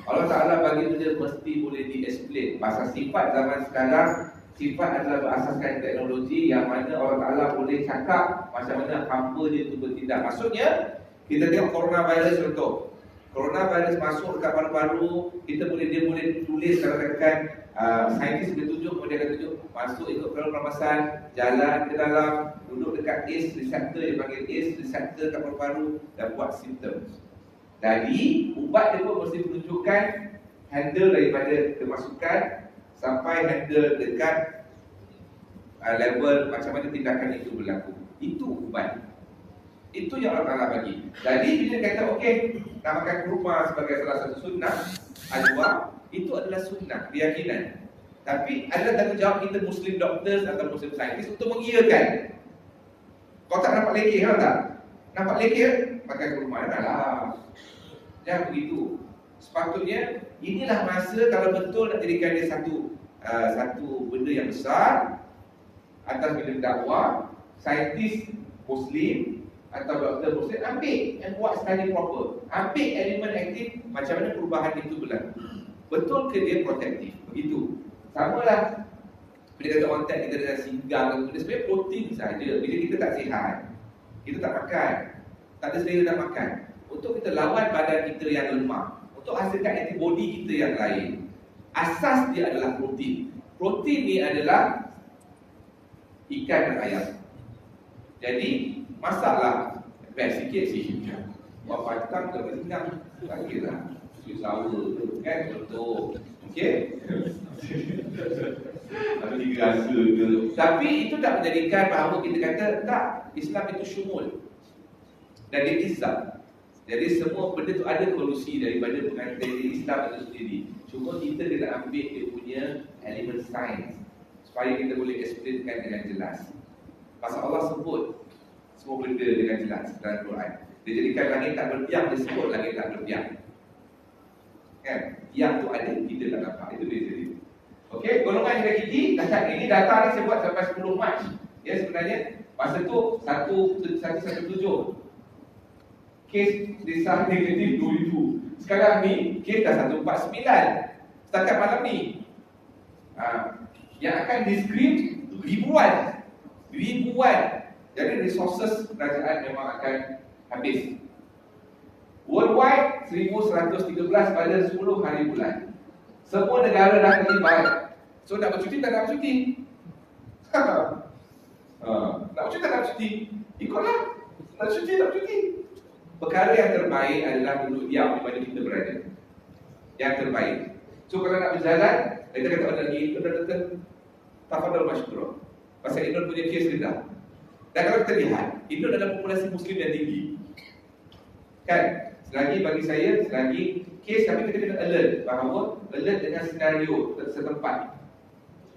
Allah Ta'ala bagi benda mesti boleh di-explain. Pasal sifat zaman sekarang, sifat adalah berasaskan teknologi yang mana Allah Ta'ala boleh cakap macam mana hamba dia itu bertindak. Maksudnya, kita tengok coronavirus contoh. Coronavirus masuk dekat paru-paru, dia boleh tulis kalau katakan saintis boleh tunjuk, dia akan tunjuk masuk ikut pernafasan, jalan ke dalam, duduk dekat ACE receptor, dia panggil ACE receptor kat paru-paru dan buat simptom. Jadi ubat dia pun mesti menunjukkan handle daripada kemasukan sampai handle dekat level macam mana tindakan itu berlaku. Itu ubat. Itu yang Allah Ta'ala bagi. Jadi bila kata okey, nak makan kurma sebagai salah satu sunnah ajwa, itu adalah sunnah, keyakinan. Tapi adalah tanggungjawab kita Muslim doctors atau Muslim scientist untuk mengiyakan. Kau tak nampak lekeh kan tak? Nampak lekeh, makan kurma lah. Jangan begitu. Sepatutnya inilah masa kalau betul nak jadikan dia satu benda yang besar atas bidang dakwah, saintis Muslim atau doktor Muslim ambil dan buat study proper. Ambil elemen aktif macam mana perubahan itu berlaku. Betul ke dia protektif? Begitu. Samalah bila kata orang tak kita dengan singgah, dia sebenarnya protein saja. Bila kita tak sihat, kita tak makan, tak ada selera nak makan, untuk kita lawan badan kita yang lemah, untuk hasilkan antibody kita yang lain, asas dia adalah protein. Protein ni adalah ikan dan ayam. Jadi masaklah best sikit sih. Berapa petang ke petang tak kira. Susu sour kan contoh. Okey. Ada tiga rasa ke. Tapi itu tak menjadikan bahawa kita kata tak, Islam itu syumul dan dia izah. Jadi semua benda tu ada solusi daripada pengantin Islam itu sendiri. Cuma kita kena ambil dia punya elemen sains supaya kita boleh explainkan dengan jelas. Pasal Allah sebut semua benda dengan jelas dalam Quran. Dia jadikan langit tak berbiang, dia sebut langit tak berbiang. Kan? Yang tu ada, kita tak nampak. Itu dia jadi. Okey, golongan yang gigi, ini data ni saya buat sampai 10 Mac. Ya, sebenarnya masa tu 117 kes desa negatif 2000. Sekarang ni kes dah 149 setakat malam ni. Yang akan di-screen ribuan. Jadi resources kerajaan memang akan habis. Worldwide 1113 pada 10 hari bulan. Semua negara dah terlibat. So nak bercuti tak nak bercuti? Nak bercuti tak nak bercuti? Ikutlah. Nak bercuti tak bercuti? Perkara yang terbaik adalah duduk diam di mana kita berada. Yang terbaik. So kalau nak berjalan, kita kata lagi, kita kata tafadhal masykurah. Pasal Indon punya kes rendah. Dan kalau kita lihat, Indon adalah populasi Muslim yang tinggi. Kan? Selagi bagi saya, selagi kes kami kita kena alert bahawa alert dengan senario setempat.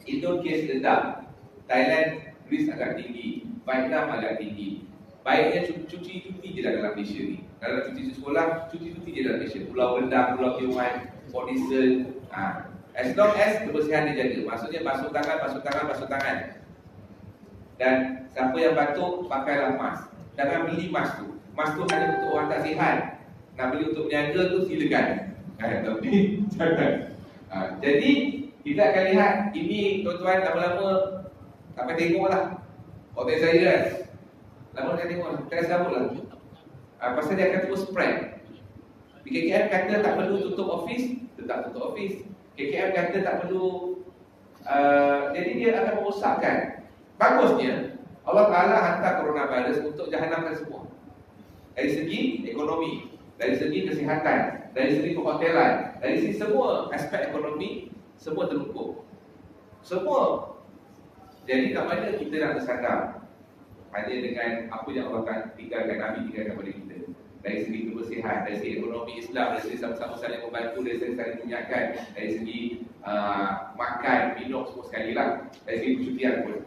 Indon kes rendah, Thailand risk agak tinggi, Vietnam agak tinggi. Baiknya cuti je dalam Malaysia ni. Kalau cuti sekolah, cuti je dalam Malaysia. Pulau Rendah, Pulau Tioman, Port Dickson. As long as kebersihan dijaga. Maksudnya basuh tangan. Dan siapa yang batuk, pakailah mask. Jangan beli mask tu. Mask tu hanya untuk orang tak sihat. Nak beli untuk berniaga tu silakan. Tapi jangan. Jadi kita akan lihat ini tuan-tuan lama-lama tak payah tengoklah. Hotel saya kan. Lama nak tengok, kita sambutlah. Pasal dia akan terus spread. KKM kata tak perlu tutup office, tetap tutup office. KKM kata tak perlu, jadi dia akan merosakkan. Bagusnya Allah Ta'ala hantar coronavirus untuk jahanamkan semua. Dari segi ekonomi, dari segi kesihatan, dari segi perhotelan, dari segi semua aspek ekonomi, semua terlumpur. Semua. Jadi kat mana kita nak tersadar? Hanya dengan apa yang Allah tinggalkan, Nabi tinggalkan kepada kita. Dari segi kebersihan, dari segi ekonomi Islam, dari segi sama-sama saling membantu, dari segi saling mengingatkan, dari segi makan, minum semua sekali lah, dari segi percutian pun.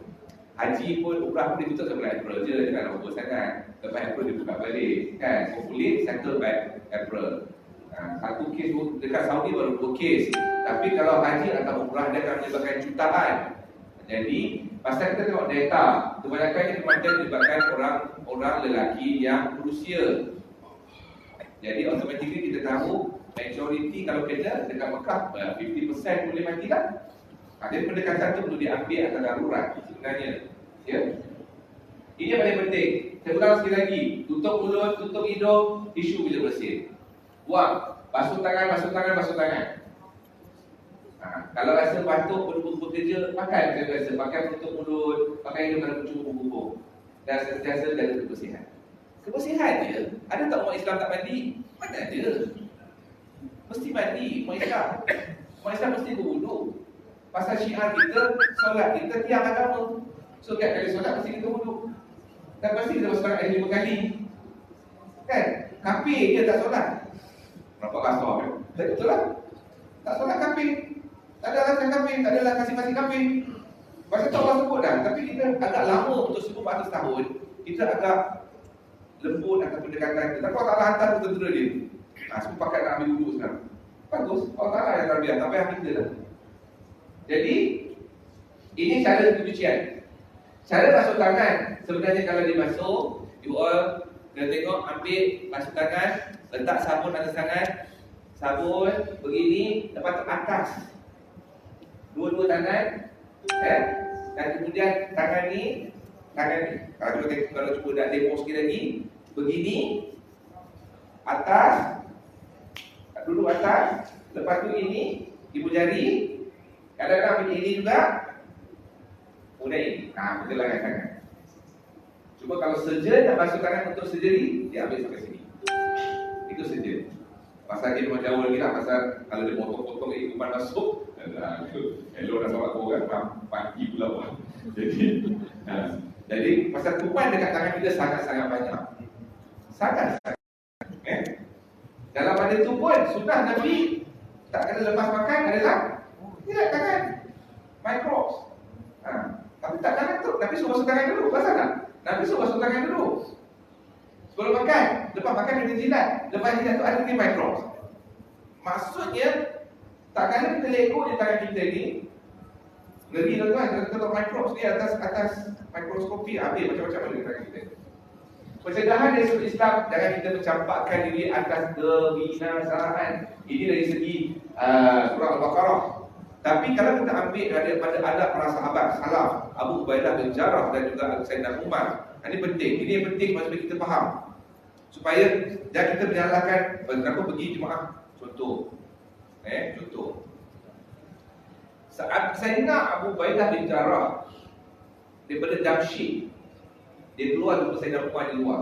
Haji pun, umrah pun ditutup sampai April je, jangan lama sangat. Lepas April dia buka balik kan. Hopefully settle by April. Satu kes dekat Saudi baru 2 kes. Tapi kalau haji atau umrah dia akan menyebabkan jutaan. Jadi pasal kita tengok data, kebanyakan kematian disebabkan orang lelaki yang berusia. Jadi automatically kita tahu majority kalau kita dekat Mekah 50% boleh mati kan. Jadi pendekatan itu perlu diambil atas darurat sebenarnya. Ya. Ini yang paling penting. Saya ulang sekali lagi. Tutup mulut, tutup hidung, tisu bila bersin. Buang. Basuh tangan, basuh tangan, basuh tangan. Kalau rasa batuk perlu bekerja, pakai saya rasa. Pakai tutup mulut, pakai hidung kalau bercuba bubuh. Dan sentiasa jaga kebersihan. Kebersihan je. Ada tak umat Islam tak mandi? Mana ada? Mesti mandi, umat Islam. Umat Islam mesti berwuduk. Pasal syiar kita, solat kita tiang agama. So tiap kali solat mesti kita wuduk. Dan pasti kita bersolat air 5 kali. Kan? Kafir dia tak solat. Nampak kasar kan? Betul lah. Tak solat kafir. Tak ada alasan kafir, tak ada alasan kasih-kasih kafir. Pasal tu Allah sebut dah. Tapi kita agak lama untuk 1400 tahun. Kita agak lembut akan pendekatan kita. Tapi Allah Ta'ala hantar tentera dia. Semua pakat nak ambil wuduk sekarang. Bagus. Allah Ta'ala yang terbiar. Tak payah kita dah. Jadi, ini cara pencucian. Cara basuh tangan, sebenarnya kalau dia basuh, you all kena tengok, ambil basuh tangan, letak sabun atas tangan, sabun begini, lepas tu atas dua-dua tangan, dan kemudian tangan ni, kalau cuba nak demo sikit lagi, begini, atas, dulu atas, lepas tu ini, ibu jari. Kadang-kadang ambil ini juga, kemudian ini. Betul lah tangan. Cuma kalau surgeon nak basuh tangan untuk surgery, dia ambil sampai sini. Itu surgeon. Pasal dia memang jauh lagi lah. Pasal kalau dia potong-potong ikupan masuk, elok dah sahabat korang, pagi pula. Jadi pasal kuman dekat tangan kita sangat-sangat banyak. Sangat-sangat. Dalam pada itu pun, sudah Nabi tak kena lepas makan adalah tidak tangan microbes. Tapi tak tangan tu, Nabi suruh basuh tangan dulu. Pasal tak? Nabi suruh basuh tangan dulu. Sebelum makan, lepas makan kena jilat. Lepas jilat tu ada ni microbes. Maksudnya, tak kena kita lego di tangan kita ni. Ngeri tuan-tuan, kalau microbes ni atas mikroskopi, ambil macam-macam ada di tangan kita. Pencegahan dari sudut Islam, jangan kita mencampakkan diri atas kebinasaan. Ini dari segi surah Al-Baqarah. Tapi kalau kita ambil daripada adab para sahabat salaf, Abu Ubaidah bin Jarrah dan juga Sayyidina Umar, ini penting. Ini yang penting supaya kita faham. Supaya jangan kita menyalahkan kenapa pergi jemaah. Contoh. Contoh. Saat Sayyidina Abu Ubaidah bin Jarrah daripada Damsyik, dia keluar daripada Sayyidina Umar di luar.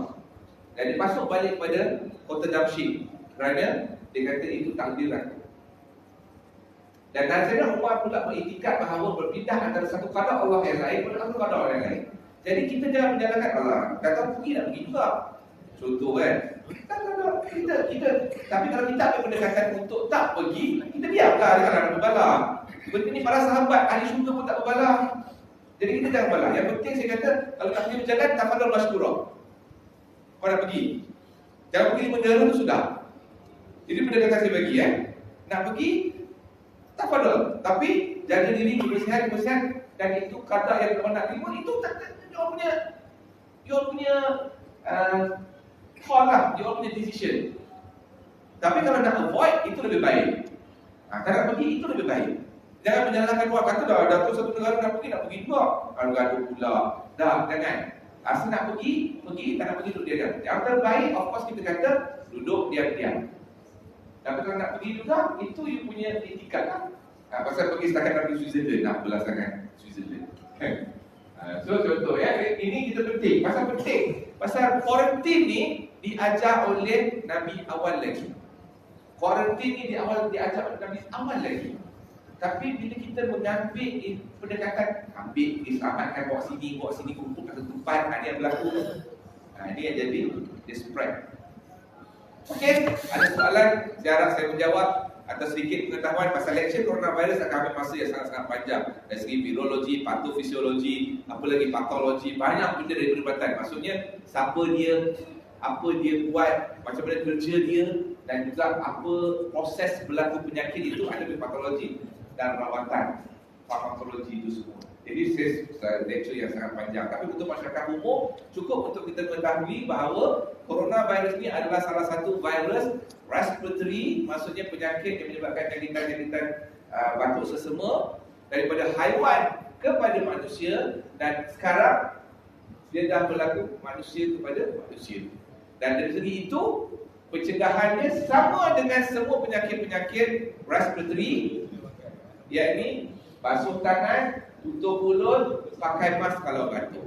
Dan dia masuk balik pada kota Damsyik. Kerana dia kata itu takdiran. Dan Sayyidina Umar pula beriktikad bahawa berpindah antara satu qada Allah yang lain pada satu qada Allah yang lain. Jadi kita jangan menyalahkan Allah. Datang pergi nak pergi juga. Contoh kan. Kita tapi kalau kita ambil pendekatan untuk tak pergi, kita diamlah kalau nak berbalah. Benda ni para sahabat ahli syurga pun tak berbalah. Jadi kita jangan berbalah. Yang penting saya kata kalau nak pergi berjalan tafadhal masykurah. Kau nak pergi. Jangan pergi menjara tu sudah. Jadi pendekatan saya bagi nak pergi tafadhal, tapi jaga diri kebersihan dan itu kata yang kau nak terima itu your punya call lah, your punya decision. Tapi kalau nak avoid itu lebih baik. Kalau nak pergi itu lebih baik. Jangan menyalahkan orang kata dah tu satu negara nak pergi juga. Gaduh pula. Dah jangan. Asal nak pergi, tak nak pergi duduk diam. Yang terbaik of course kita kata duduk diam-diam. Tapi kalau nak pergi juga, itu you punya etikat lah. Pasal pergi setakat nak pergi Switzerland, nak belah sangat Switzerland. So contoh ini kita penting. Pasal quarantine ni diajar oleh Nabi awal lagi. Quarantine ni diajar oleh Nabi awal lagi. Tapi bila kita mengambil pendekatan, ambil, diselamatkan, bawa sini kumpul kat tempat, ada yang berlaku. Ini yang jadi, dia spread. Okey, ada soalan? Saya harap saya menjawab. atau sedikit pengetahuan pasal lecture coronavirus akan ambil masa yang sangat-sangat panjang. Dari segi virologi, patofisiologi, apa lagi patologi, banyak benda dari perdebatan. Maksudnya siapa dia, apa dia buat, macam mana kerja dia, dan juga apa proses berlaku penyakit itu ada di patologi dan rawatan farmakologi itu semua. Jadi lecture yang sangat panjang. Tapi untuk masyarakat umum, cukup untuk kita mengetahui bahawa coronavirus ini adalah salah satu virus respiratory, maksudnya penyakit yang menyebabkan jangkitan-jangkitan batuk sesama daripada haiwan kepada manusia, dan sekarang dia dah berlaku manusia kepada manusia. Dan dari segi itu, pencegahannya sama dengan semua penyakit-penyakit respiratory, yakni basuh tangan, tutup mulut, pakai mask kalau batuk.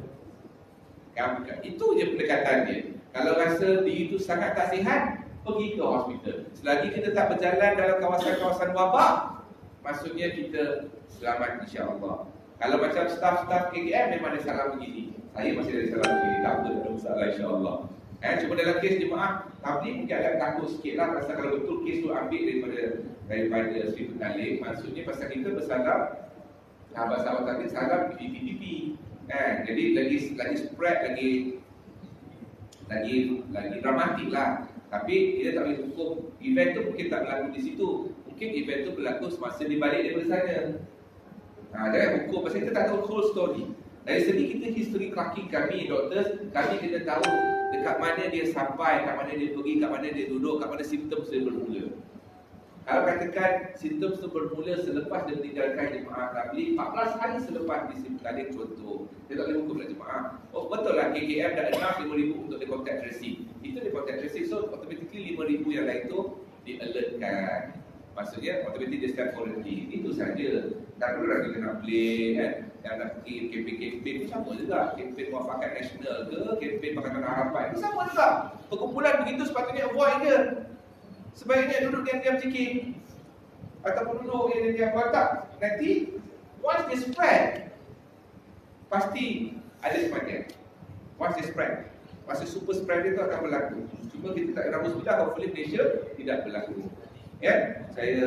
Itu je pendekatan dia. Kalau rasa diri itu sangat tak sihat, pergi ke hospital. Selagi kita tak berjalan dalam kawasan-kawasan wabak, maksudnya kita selamat insya-Allah. Kalau macam staf-staf KKM memang ada salah begini. Saya masih ada salah begini, tak ada masalah insya-Allah. Cuma dalam kes jemaah tabligh mungkin agak takut sikit lah, pasal kalau betul kes tu ambil daripada Sri Penalim, maksudnya pasal kita bersalam sahabat-sahabat tadi salam pipi-pipi. Jadi lagi spread, lagi dramatik lah. Tapi kita tak boleh hukum event tu mungkin tak berlaku di situ. Mungkin event tu berlaku semasa dia balik daripada sana. Jangan hukum pasal kita tak tahu whole story. Dari segi kita history tracking kami, doktor, kami kena tahu dekat mana dia sampai, kat mana dia pergi, kat mana dia duduk, kat mana simptom dia bermula. Kalau katakan simptom itu bermula selepas dia meninggalkan jemaah tabligh, 14 hari selepas disimpulkan contoh, dia tak boleh hukumlah jemaah. Oh betul lah, KKM dah enough 5,000 untuk di contact tracing. Itu di contact tracing, so automatically 5,000 yang lain tu di-alertkan. Maksudnya automatically dia start quarantine. Itu saja. Tak perlu lagi kena play kan. Yang nak pergi kempen-kempen itu sama juga. Kempen Muafakat Nasional ke, kempen Pakatan Harapan, itu sama juga. Perkumpulan begitu sepatutnya avoid je. Sebaiknya duduk diam-diam sikit, ataupun duduk diam-diam. Kalau tak, nanti once they spread, pasti ada sebagainya. Once they spread, masa super spread itu akan berlaku. Cuma kita tak nak bersudah, hopefully Malaysia tidak berlaku. Ya, saya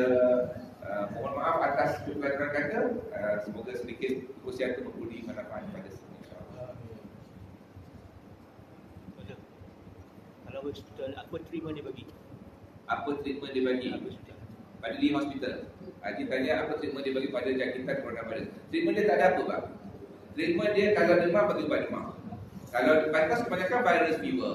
mohon maaf atas pelajaran kata. Semoga sedikit khususian itu memberi manfaat pada semua, insyaAllah. Kalau hospital, apa treatment dia bagi? Apa treatment dia bagi? Pada di hospital. Haji tanya apa treatment dia bagi pada jangkitan coronavirus. Treatment dia tak ada apa, bang. Treatment dia kalau demam bagi ubat demam. Kalau batas kebanyakan virus fever.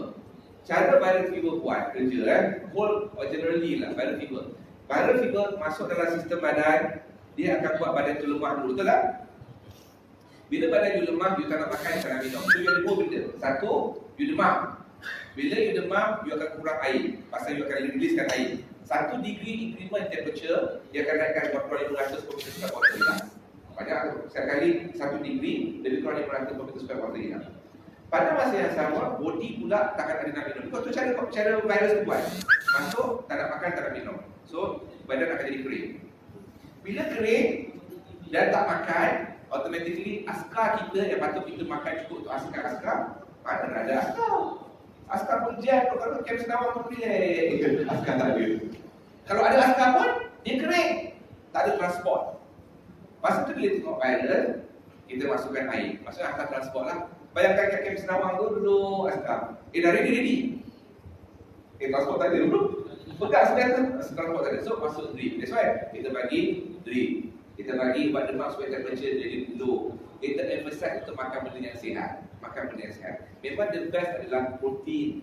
Cara virus fever buat kerja whole or generally lah virus fever. Virus fever masuk dalam sistem badan, dia akan buat badan tu lemah dulu, betul tak? Bila badan you lemah, you tak nak makan, tak nak minum. So you ada dua benda. Satu, you demam. Bila you demam, you akan kurang air. Pasal you akan releasekan air. 1 degree increment temperature, dia akan naikkan botol 500 per botol hilang. Banyak sekali 1 degree, lebih kurang 500 per botol hilang. Pada masa yang sama, body pula takkan ada nak minum. Itu cara virus tu buat. Masuk, tak nak makan, tak nak minum. So, badan akan jadi kering. Bila kering dan tak makan, automatically askar kita yang patut kita makan cukup untuk askar, mana ada askar? Askar pun jam, kalau kem senawang pun pilih. Askar tak ada. Kalau ada askar pun, dia kering. Tak ada transport. Masa tu bila tengok virus, kita masukkan air. Maksudnya askar transport lah. Bayangkan kat kem senawang tu duduk askar. Dah ready. Transport tak ada dulu. Pegang senjata, transport tak ada. So masuk drip. That's why kita bagi drip. Kita bagi ubat demam supaya temperature jadi low. Kita emphasize untuk makan benda yang sihat. Memang the best adalah protein.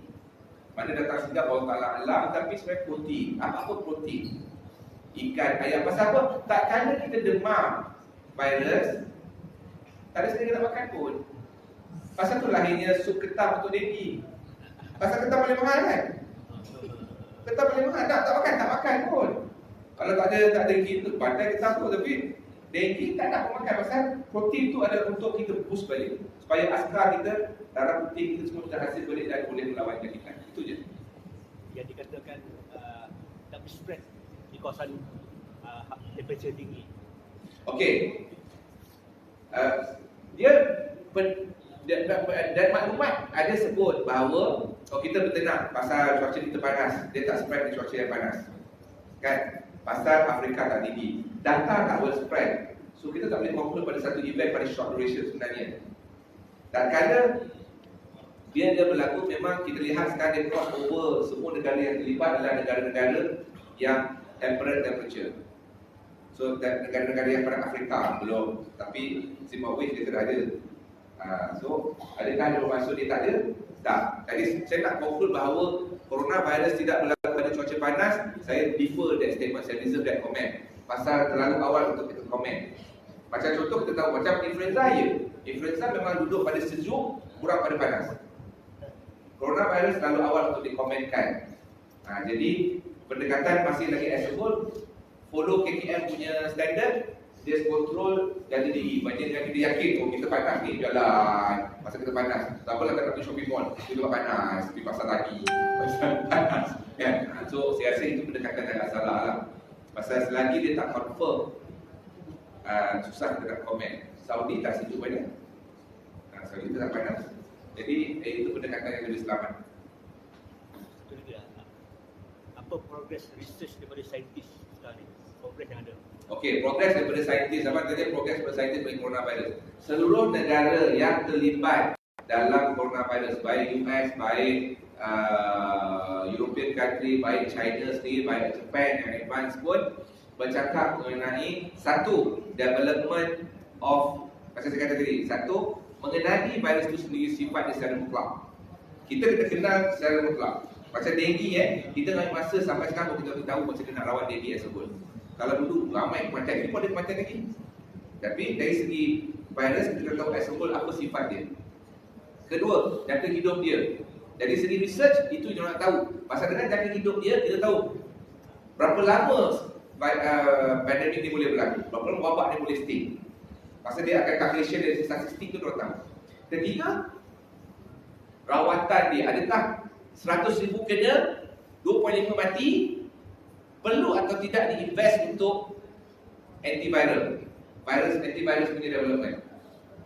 Mana datang sedap Allah Ta'ala alam, tapi sebenarnya protein. Apa protein? Ikan, ayam. Pasal apa? Tak kala kita demam virus, tak ada sedikit nak makan pun. Pasal tu lahirnya sup ketam untuk Debbie. Pasal ketam paling mahal kan? Ketam paling mahal, tak makan pun. Kalau tak ada gitu, pandai ketam tu, tapi Debbie tak nak makan pasal protein tu ada untuk kita boost balik. Supaya askar kita, darah putih kita semua sudah hasil balik dan boleh melawan jangkitan. Itu je. Yang dikatakan tak spread di kawasan temperature tinggi. Okey. Dan maklumat ada sebut bahawa kalau kita bertenang pasal cuaca kita panas, dia tak spread di cuaca yang panas. Kan? Pasal Afrika tak tinggi, data tak well spread. So kita tak boleh conclude pada satu event pada short duration sebenarnya. Dan kadang dia berlaku, memang kita lihat sekarang dia cross over semua negara yang terlibat adalah negara-negara yang temperate temperature. So negara-negara yang pada Afrika belum, tapi Zimbabwe dia sudah ada. So adakah dia bermaksud dia tak ada? Tak. Jadi saya nak conclude bahawa coronavirus tidak berlaku pada cuaca panas. Saya defer that statement, saya reserve that comment. Pasal terlalu awal untuk kita komen. Macam contoh kita tahu macam influenza ya. Influenza memang duduk pada sejuk, kurang pada panas. Coronavirus terlalu awal untuk dikomenkan. Jadi pendekatan masih lagi as a whole, follow KKM punya standard, dia control jaga diri. Macam yang kita yakin, oh kita panas ni, jalan. Masa kita panas, tak apalah kita pergi shopping mall, kita panas, pergi pasar lagi, pasal panas. So saya rasa itu pendekatan yang agak salah lah. Pasal selagi dia tak confirm, susah kita nak komen. Saudi tak sejuk banyak, Saudi tak panas. Jadi itu pendekatan yang lebih selamat. Satu lagi lah. Apa progress research daripada saintis sekarang ni? Progress yang ada. Okey, progress daripada saintis. Apa tadi progress daripada saintis mengenai coronavirus? Seluruh negara yang terlibat dalam coronavirus, baik US, baik European country, baik China sendiri, baik Japan yang advance pun bercakap mengenai satu, development of, macam saya kata tadi, satu, mengenali virus itu sendiri sifat dia secara mutlak. Kita kena kenal secara mutlak. Macam dengue kita ambil masa sampai sekarang kita tahu macam mana nak rawat dengue tersebut. Kalau dulu ramai kematian, ini pun ada kematian lagi. Tapi dari segi virus kita tahu as a whole apa sifat dia. Kedua, jangka hidup dia. Dari segi research itu kita nak tahu. Pasal dengan jangka hidup dia kita tahu berapa lama pandemik ni boleh berlaku, berapa lama wabak ni boleh stay. Pasal dia akan calculation dari statistik tu kita tahu. Ketiga, rawatan dia, adakah 100,000 kena, 2.5 mati, perlu atau tidak diinvest untuk antiviral, virus antivirus punya development.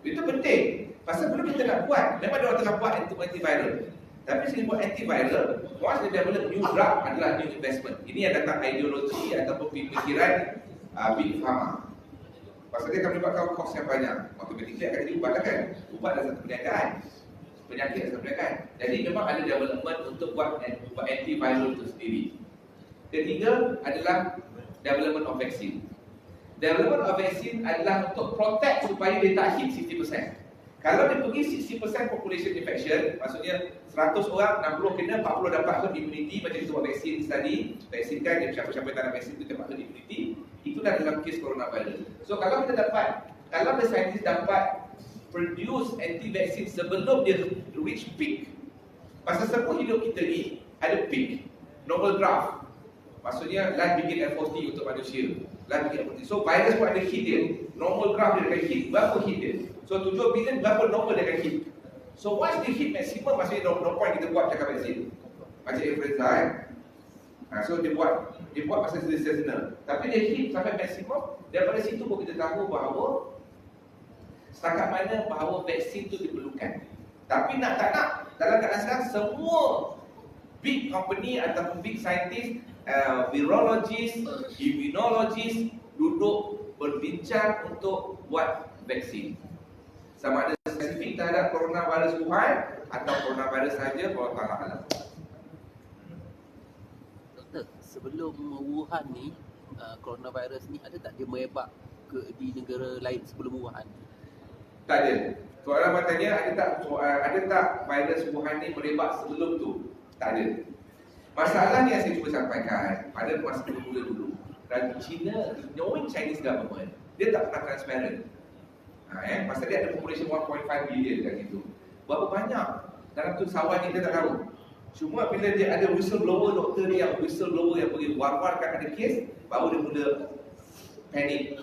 Itu penting. Pasal belum kita nak buat, memang dia orang tengah buat untuk antiviral. Tapi sekali buat antiviral, once they develop new drug adalah new investment. Ini yang datang ideologi ataupun pemikiran Big Pharma. Pasal dia akan melibatkan kos yang banyak. Automatically akan jadi ubat kan? Ubat adalah satu perniagaan, penyakit adalah satu perniagaan. Jadi memang ada development untuk buat antiviral itu sendiri. Ketiga adalah development of vaccine. Development of vaccine adalah untuk protect supaya dia tak hit 60%. Kalau dia pergi 60% population infection, maksudnya 100 orang, 60 kena, 40 dapat herd immunity. Macam kita buat vaksin tadi, vaksin kan, siapa-siapa yang tak nak vaksin itu dapat herd immunity. Itulah dalam kes coronavirus. So kalau kita dapat, kalau the scientist dapat produce anti-vaksin sebelum dia reach peak. Pasal semua hidup kita ni ada peak, normal graph. Maksudnya life begin at 40 untuk manusia. Life begin at 40. So virus pun ada hit dia. Normal graph dia akan hit. Berapa hit dia? So 7 bilion berapa normal dia akan hit. So once dia hit maximum, maksudnya no point kita buat cakap vaksin. Macam influenza so dia buat masa seasonal. Tapi dia hit sampai maksimum. Daripada situ pun kita tahu bahawa setakat mana bahawa vaksin itu diperlukan. Tapi nak tak nak, dalam keadaan sekarang semua big company ataupun big scientist, virologist, immunologist duduk berbincang untuk buat vaksin. Sama ada spesifik terhadap coronavirus Wuhan atau coronavirus saja, Allah Ta'ala alam. Doktor, sebelum Wuhan ni, coronavirus ni ada tak dia merebak di negara lain sebelum Wuhan? Tak ada. Soalan bertanya ada tak virus Wuhan ni merebak sebelum tu? Tak ada. Masalah ni yang saya cuba sampaikan pada masa mula dulu, dan China, knowing Chinese government, dia tak pernah transparent. Pasal dia ada population 1.5 billion kan itu. Berapa banyak dalam tu sawan ni kita tak tahu. Cuma bila dia ada whistleblower, doktor dia yang whistleblower yang pergi war-warkan ada kes, baru dia mula panik.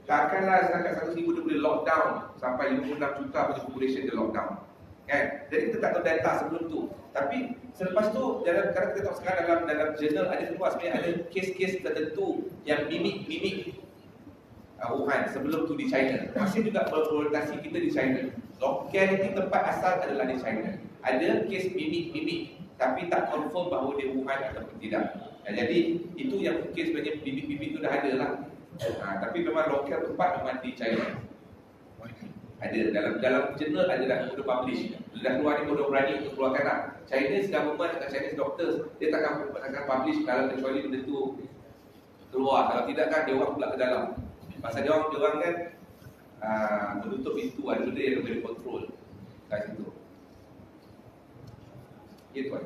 Takkanlah setakat 1,000 dia boleh lockdown sampai 56 juta punya population dia lockdown. Kan? Jadi kita tak tahu data sebelum tu. Tapi selepas tu, kadang kita tahu sekarang dalam jurnal ada keluar sebenarnya ada kes-kes tertentu yang mimik Wuhan sebelum tu di China. Masih juga berorientasi kita di China. Locality tempat asal adalah di China. Ada kes mimik, tapi tak confirm bahawa dia Wuhan ataupun tidak. Jadi itu yang mungkin sebenarnya bibit-bibit tu dah ada lah. Tapi memang lokal tempat memang di China. Ada dalam jurnal ada dah publish. Dah keluar ni bodoh berani untuk keluarkan lah. Chinese government atau Chinese doctors dia takkan publish kalau kecuali benda tu keluar. Kalau tidak kan dia orang pula ke dalam. Pasal dia orang kan menutup pintu, ada benda yang boleh kontrol kat situ. Ya tuan.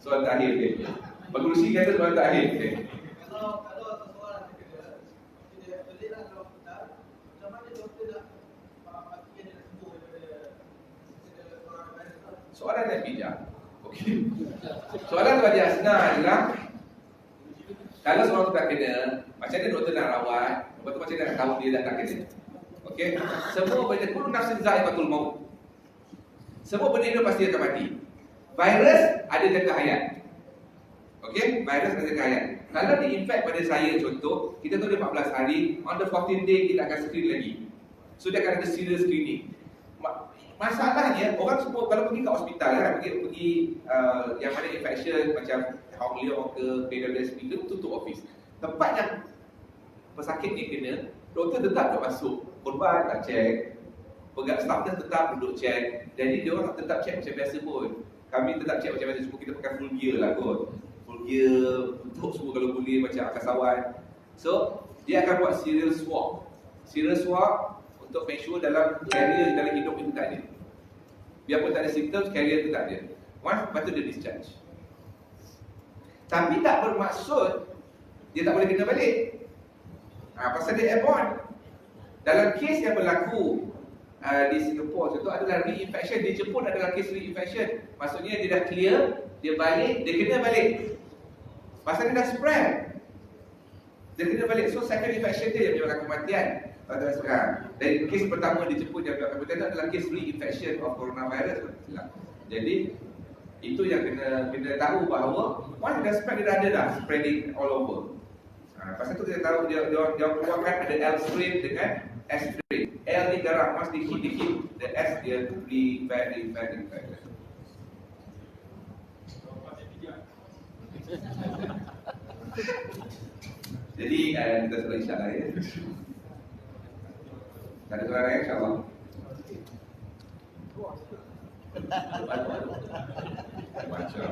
Soalan terakhir dia. Pengurusi kata soalan terakhir dia. Kalau seseorang cakap dia bolehlah kalau kita macam mana doktor nak pastikan dia sembuh daripada coronavirus tu? Soalan yang bijak. Okey. Soalan bagi Asna adalah kalau seorang tu tak kena, macam mana doktor nak rawat? Lepas tu macam mana nak tahu dia dah tak kena? Okey. Semua benda kullu nafsin za'iqatul maut. Semua benda itu pasti akan mati. Virus ada jangka hayat. Okey, virus ada jangka hayat. Kalau di-infect pada saya contoh, kita tahu dia 14 hari, on the 14th day kita akan screen lagi. So dia akan ada serial screening. Masalahnya orang semua kalau pergi ke hospital kan, pergi yang mana infection macam Hong Leong ke KWSP ke tutup office. Tempat yang pesakit ni kena, doktor tetap tak masuk. Korban tak check, pegawai staff dia tetap duduk check. Jadi dia orang tetap check macam biasa pun. Kami tetap check macam biasa, cuma kita pakai full gear lah kot. Full gear untuk semua kalau boleh macam angkasawan. So dia akan buat serial swab. Serial swab untuk make sure dalam carrier dalam hidup itu tak ada. Biarpun tak ada symptoms, carrier itu tak ada. Once, lepas tu dia discharge. Tapi tak bermaksud dia tak boleh kena balik. Pasal dia airborne. Dalam kes yang berlaku di Singapura contoh adalah reinfection. Di Jepun adalah kes reinfection. Maksudnya dia dah clear, dia balik, dia kena balik. Pasal dia dah spread. Dia kena balik. So second infection dia yang menyebabkan kematian. Dan kes pertama di Jepun yang menyebabkan kematian adalah kes reinfection of coronavirus. Jadi itu yang kena tahu bahawa once dah spread, dia dah ada dah spreading all over. Pasal tu kita tahu dia keluarkan ada L strain dengan S strain. L ni garang, mas dikit. The S dia very. Jadi kita sudah insyaAllah ya. Tak ada soalan insyaAllah. Macam